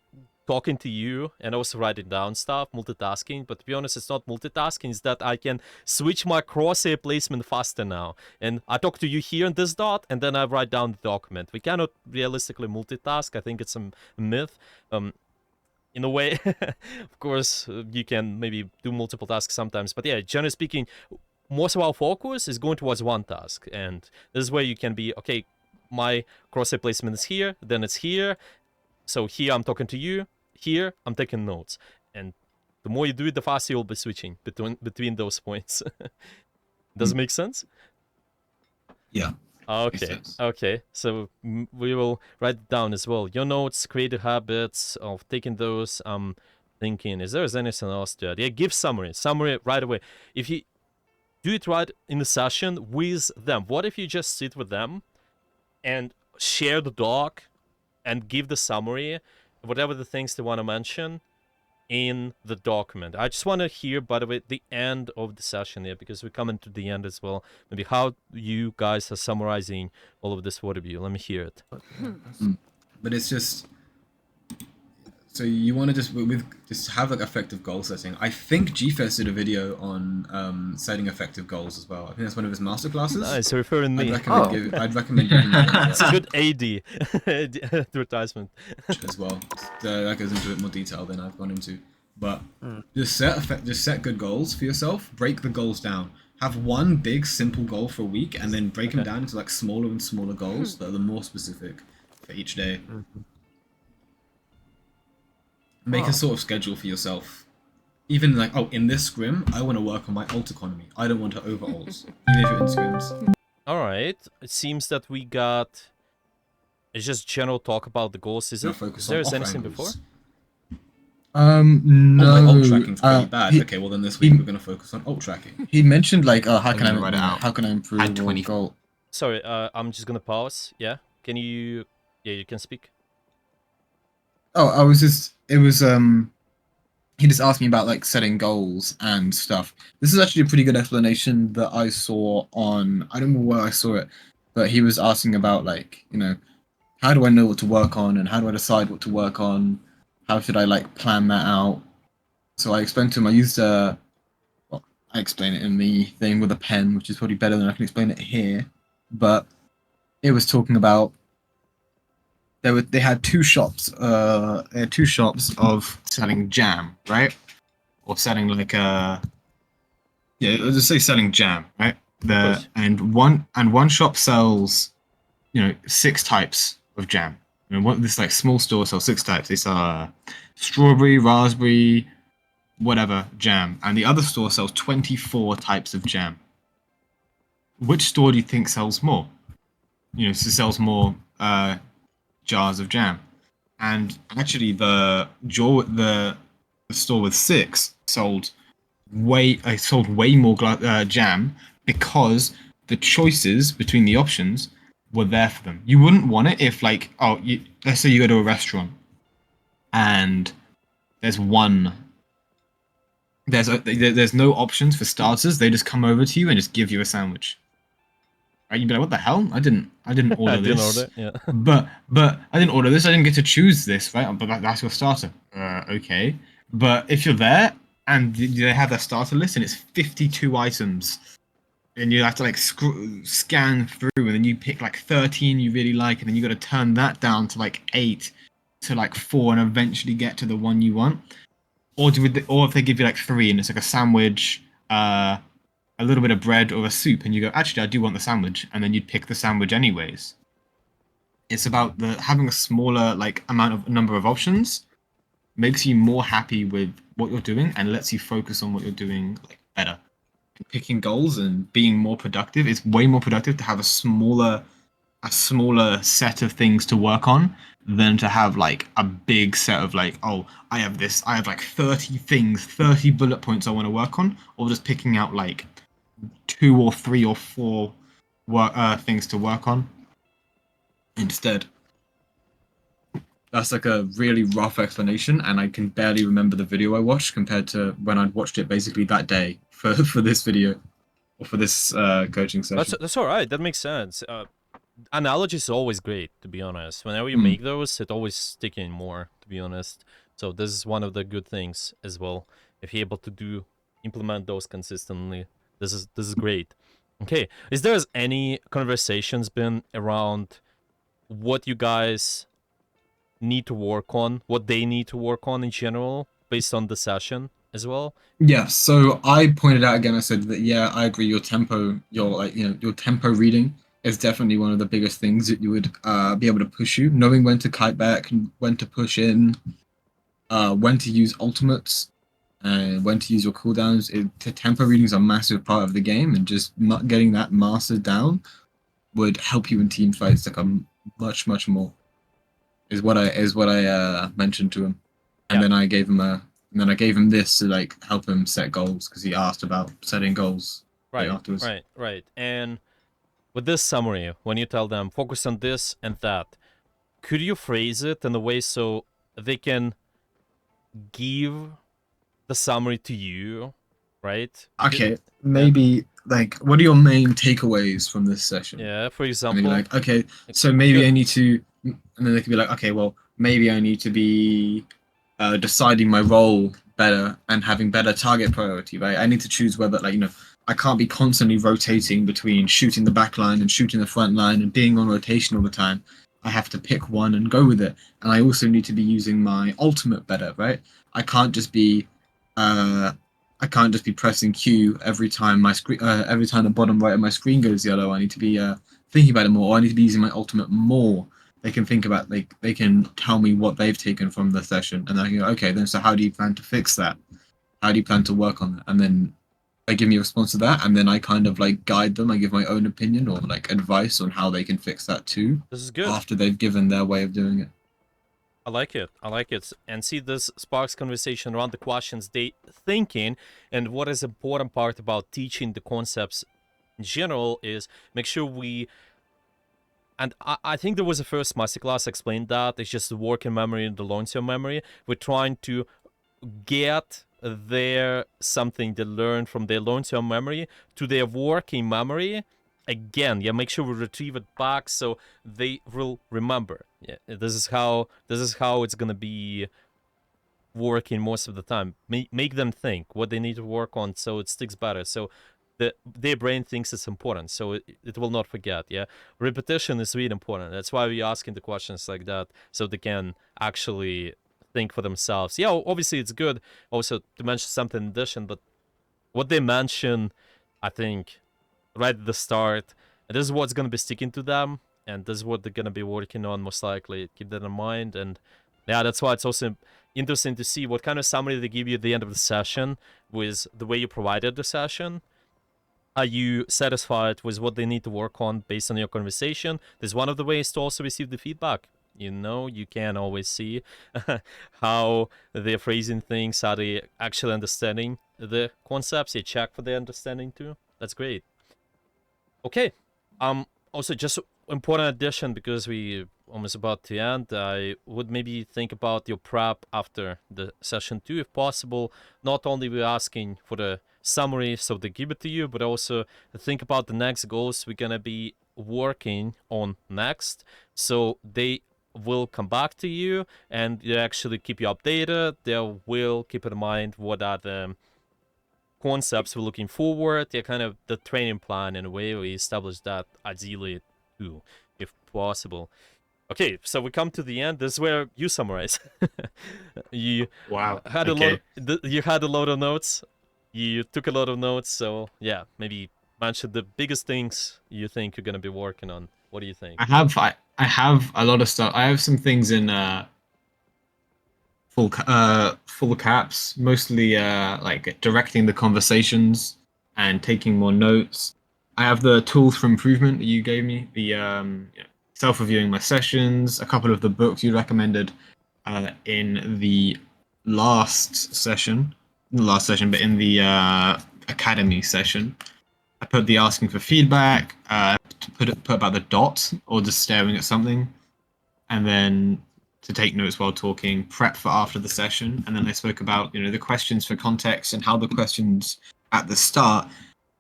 talking to you and also writing down stuff, multitasking. But to be honest, it's not multitasking, it's that I can switch my crosshair placement faster now. And I talk to you here in this dot, and then I write down the document. We cannot realistically multitask. I think it's a myth. In a way, of course, you can maybe do multiple tasks sometimes. But yeah, generally speaking, most of our focus is going towards one task. And this is where you can be, okay, my crosshair placement is here, then it's here. So here I'm talking to you, here I'm taking notes. And the more you do it, the faster you'll be switching between those points. Does it make sense? Yeah. Okay, okay. So we will write it down as well. Your notes, creative habits of taking those. I'm thinking, is there anything else to add? Yeah, give summary right away. If you do it right in the session with them, what if you just sit with them and share the doc and give the summary, whatever the things they want to mention in the document. I just want to hear, by the way, the end of the session here, because we're coming to the end as well. Maybe how you guys are summarizing all of this water view. Let me hear it. But it's just, so you want to just have like effective goal setting. I think Gefest did a video on setting effective goals as well. I think that's one of his masterclasses. Nice, referring me. I'd recommend giving that It's a good AD advertisement as well. That goes into a bit more detail than I've gone into. But just set good goals for yourself. Break the goals down. Have one big simple goal for a week, and then break them down into like smaller and smaller goals that are the more specific for each day. Make a sort of schedule for yourself. Even like, oh, in this scrim, I want to work on my ult economy. I don't want to over ults, even if you're in scrims. Alright, it seems that we got... It's just general talk about the goals, is it? Is there anything before? No. Oh, my ult tracking's pretty bad. Okay, well then this week we're going to focus on ult tracking. He mentioned like, how can I write it out? How can I improve Add 20 goal? Sorry, I'm just gonna pause. Yeah? Can you... Yeah, you can speak. Oh, it was he just asked me about like setting goals and stuff. This is actually a pretty good explanation that I saw on, I don't know where I saw it, but he was asking about like, you know, how do I know what to work on and how do I decide what to work on? How should I like plan that out? So I explained to him, I explain it in the thing with a pen, which is probably better than I can explain it here. But it was talking about they had two shops of selling jam, right? Or selling like let's just say selling jam, right? And one shop sells, 6 types of jam. This like small store sells 6 types. They sell strawberry, raspberry, whatever jam, and the other store sells 24 types of jam. Which store do you think sells more? Sells more jars of jam. And actually, the store with 6 sold way more jam because the choices between the options were there for them. You wouldn't want it if let's say you go to a restaurant and there's no options for starters. They just come over to you and just give you a sandwich. Right? You'd be like, what the hell? I didn't order this. I didn't order, yeah. But I didn't order this. I didn't get to choose this, right? But that's your starter. Okay. But if you're there and they have their starter list and it's 52 items, and you have to scan through, and then you pick 13 you really like, and then you got to turn that down to 8 to 4, and eventually get to the one you want. Or if they give you 3 and it's a sandwich, a little bit of bread or a soup, and you go, actually, I do want the sandwich, and then you'd pick the sandwich anyways. it's about the having a smaller like number of options makes you more happy with what you're doing and lets you focus on what you're doing like better. Picking goals and being more productive, it's way more productive to have a smaller set of things to work on than to have like a big set of like, oh, I have like 30 things, 30 bullet points I want to work on, or just picking out like 2 or 3 or 4 things to work on instead. That's like a really rough explanation, and I can barely remember the video I watched compared to when I'd watched it basically that day for this video or for this coaching session. That's all right. That makes sense. Analogy is always great, to be honest. Whenever you Mm. make those, it always stick in more, to be honest. So this is one of the good things as well. If you're able to implement those consistently, this is great. Okay, is there any conversations been around what you guys need to work on, what they need to work on in general, based on the session as well? Yeah, so I pointed out again, I said that yeah, I agree, your tempo, your tempo reading is definitely one of the biggest things that you would be able to push you. Knowing when to kite back, when to push in, when to use ultimates, and when to use your cooldowns. Tempo reading is a massive part of the game, and just getting that mastered down would help you in team fights like much more. Is what I mentioned to him, and Yeah. then I gave him this to like help him set goals because he asked about setting goals afterwards. Right. And with this summary, when you tell them focus on this and that, could you phrase it in a way so they can give the summary to you, right? Okay, maybe like what are your main takeaways from this session? Yeah, for And example. be like, okay, so maybe Good. I need to, and then they could be like, okay, well, maybe I need to be deciding my role better and having better target priority, right? I need to choose whether, like, I can't be constantly rotating between shooting the back line and shooting the front line and being on rotation all the time. I have to pick one and go with it. And I also need to be using my ultimate better, right? I can't just be pressing Q every time every time the bottom right of my screen goes yellow. I need to be thinking about it more, or I need to be using my ultimate more. They can think about, like, they can tell me what they've taken from the session, and I can go, okay, then so how do you plan to fix that? How do you plan to work on that? And then they give me a response to that, and then I kind of like guide them. I give my own opinion or like advice on how they can fix that too. This is good. After they've given their way of doing it. I like it. And see, this sparks conversation around the questions they thinking. And what is important part about teaching the concepts in general is make sure we. And I think there was a first masterclass explained that it's just the working memory and the long-term memory. We're trying to get their something they learned from their long-term memory to their working memory. Again, yeah, make sure we retrieve it back so they will remember. Yeah, this is how it's gonna be working most of the time. Make them think what they need to work on so it sticks better. So their brain thinks it's important, so it will not forget. Yeah, repetition is really important. That's why we're asking the questions like that, so they can actually think for themselves. Yeah, obviously it's good also to mention something in addition, but what they mention, I think, right at the start, and this is what's gonna be sticking to them, and this is what they're gonna be working on most likely. Keep that in mind, and yeah, that's why it's also interesting to see what kind of summary they give you at the end of the session with the way you provided the session. Are you satisfied with what they need to work on based on your conversation? This is one of the ways to also receive the feedback. You can always see how they're phrasing things, are they actually understanding the concepts. You check for their understanding too. That's great. Okay. Also, just important addition, because we almost about to end, I would maybe think about your prep after the session 2 if possible. Not only we're asking for the summary so they give it to you, but also think about the next goals we're gonna be working on next, so they will come back to you and they actually keep you updated. They will keep in mind what are the concepts we're looking forward. They're kind of the training plan in a way. We establish that ideally too, if possible. Okay, so we come to the end. This is where you summarize. You Wow. had Okay. you had a lot of notes. You took a lot of notes, so yeah, maybe mention the biggest things you think you're gonna be working on. What do you think? I have a lot of stuff. I have some things in full caps, mostly like directing the conversations and taking more notes. I have the tools for improvement that you gave me, the self-reviewing my sessions, a couple of the books you recommended in the last session, not the last session, but in the academy session. I put the asking for feedback, put about the dot or just staring at something, and then to take notes while talking, prep for after the session, and then I spoke about the questions for context and how the questions at the start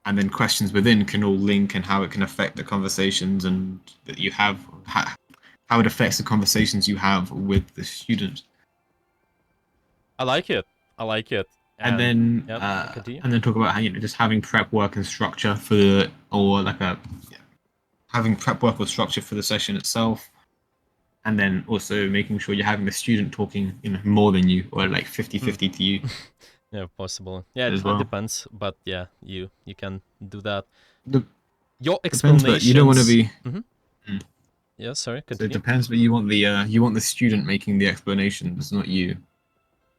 and then questions within can all link and how it can affect the conversations and that you have how it affects the conversations you have with the student. I like it. I like it. And then continue. talk about how just having prep work and structure for the or like a having prep work or structure for the session itself, and then also making sure you're having the student talking more than you or like 50-50 to you Yeah, possible. Yeah, as it well. depends, but yeah, you can do that. The, Your depends, explanations. but you don't want to be. Yeah, sorry, So it continue. depends, but you want the student making the explanations, not you.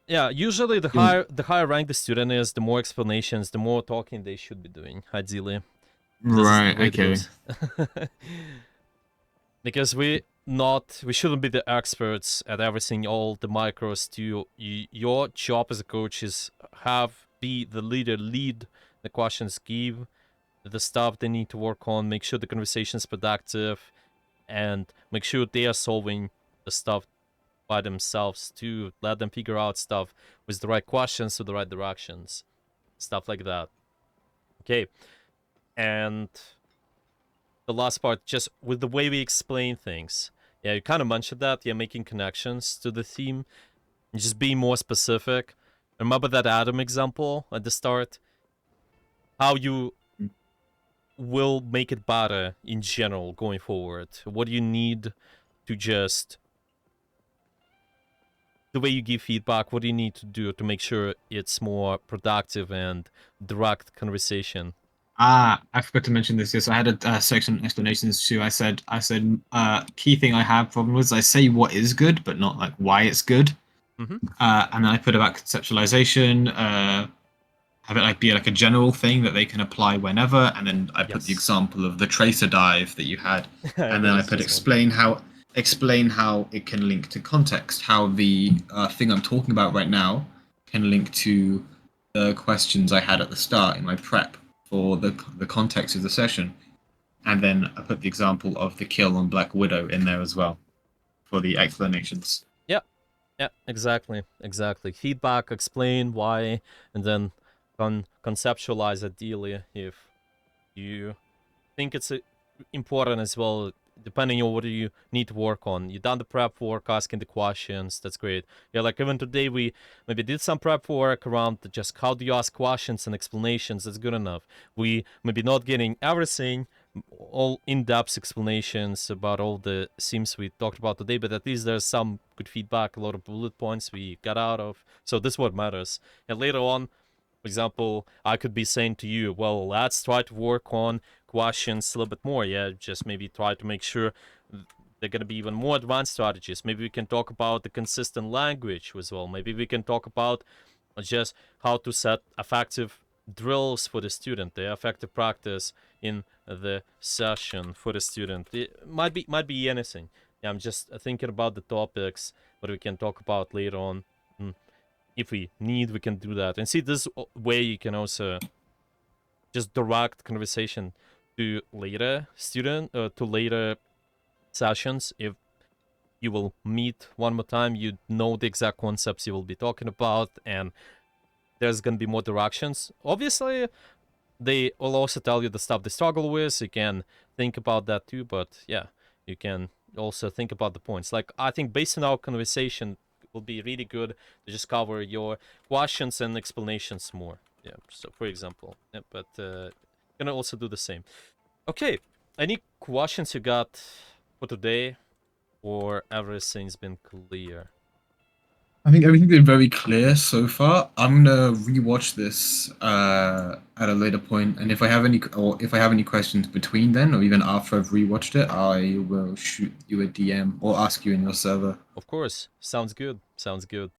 Yeah, usually the You want- higher rank the student is, the more explanations, the more talking they should be doing, ideally. This is the Right. way it Okay. goes. Because we shouldn't be the experts at everything, all the micros too. Your job as a coach is be the leader, lead the questions, give the stuff they need to work on, make sure the conversation is productive, and make sure they are solving the stuff by themselves to let them figure out stuff with the right questions to the right directions, stuff like that. Okay, and the last part, just with the way we explain things. Yeah, you kind of mentioned that. Yeah, making connections to the theme, and just being more specific. Remember that Adam example at the start? How you will make it better in general going forward. What do you need to just the way you give feedback, what do you need to do to make sure it's more productive and direct conversation? I forgot to mention this. Yes, I had a section on explanations too. I said key thing I have problem was I say what is good, but not like why it's good. Mhm. And then I put about conceptualization, have it like be like a general thing that they can apply whenever, and then I put the Yes. example of the tracer dive that you had, and then I noticed put this one. explain how it can link to context, how the thing I'm talking about right now can link to the questions I had at the start in my prep for the context of the session, and then I put the example of the kill on Black Widow in there as well for the explanations. Yeah, exactly. Feedback, explain why, and then conceptualize ideally if you think it's important as well, depending on what you need to work on. You done the prep work, asking the questions. That's great. Yeah, like even today we maybe did some prep work around just how do you ask questions and explanations. That's good enough. We maybe not getting everything, all in-depth explanations about all the themes we talked about today, but at least there's some good feedback, a lot of bullet points we got out of. So this is what matters. And later on, for example, I could be saying to you, well, let's try to work on questions a little bit more. Yeah, just maybe try to make sure they're going to be even more advanced strategies. Maybe we can talk about the consistent language as well. Maybe we can talk about just how to set effective drills for the student, the effective practice in the session for the student. It might be anything. Yeah, I'm just thinking about the topics what we can talk about later on. If we need, we can do that. And see, this way you can also just direct conversation to later to later sessions. If you will meet one more time, you know the exact concepts you will be talking about, and there's gonna be more directions. Obviously, they will also tell you the stuff they struggle with. You can think about that too, but yeah, you can also think about the points. Like, I think based on our conversation will be really good to just cover your questions and explanations more. Yeah, so for example, yeah, but gonna also do the same. Okay, any questions you got for today, or everything's been clear? I think everything's been very clear so far. I'm gonna rewatch this at a later point, and if I have any questions between then, or even after I've rewatched it, I will shoot you a DM or ask you in your server. Of course, sounds good. Sounds good.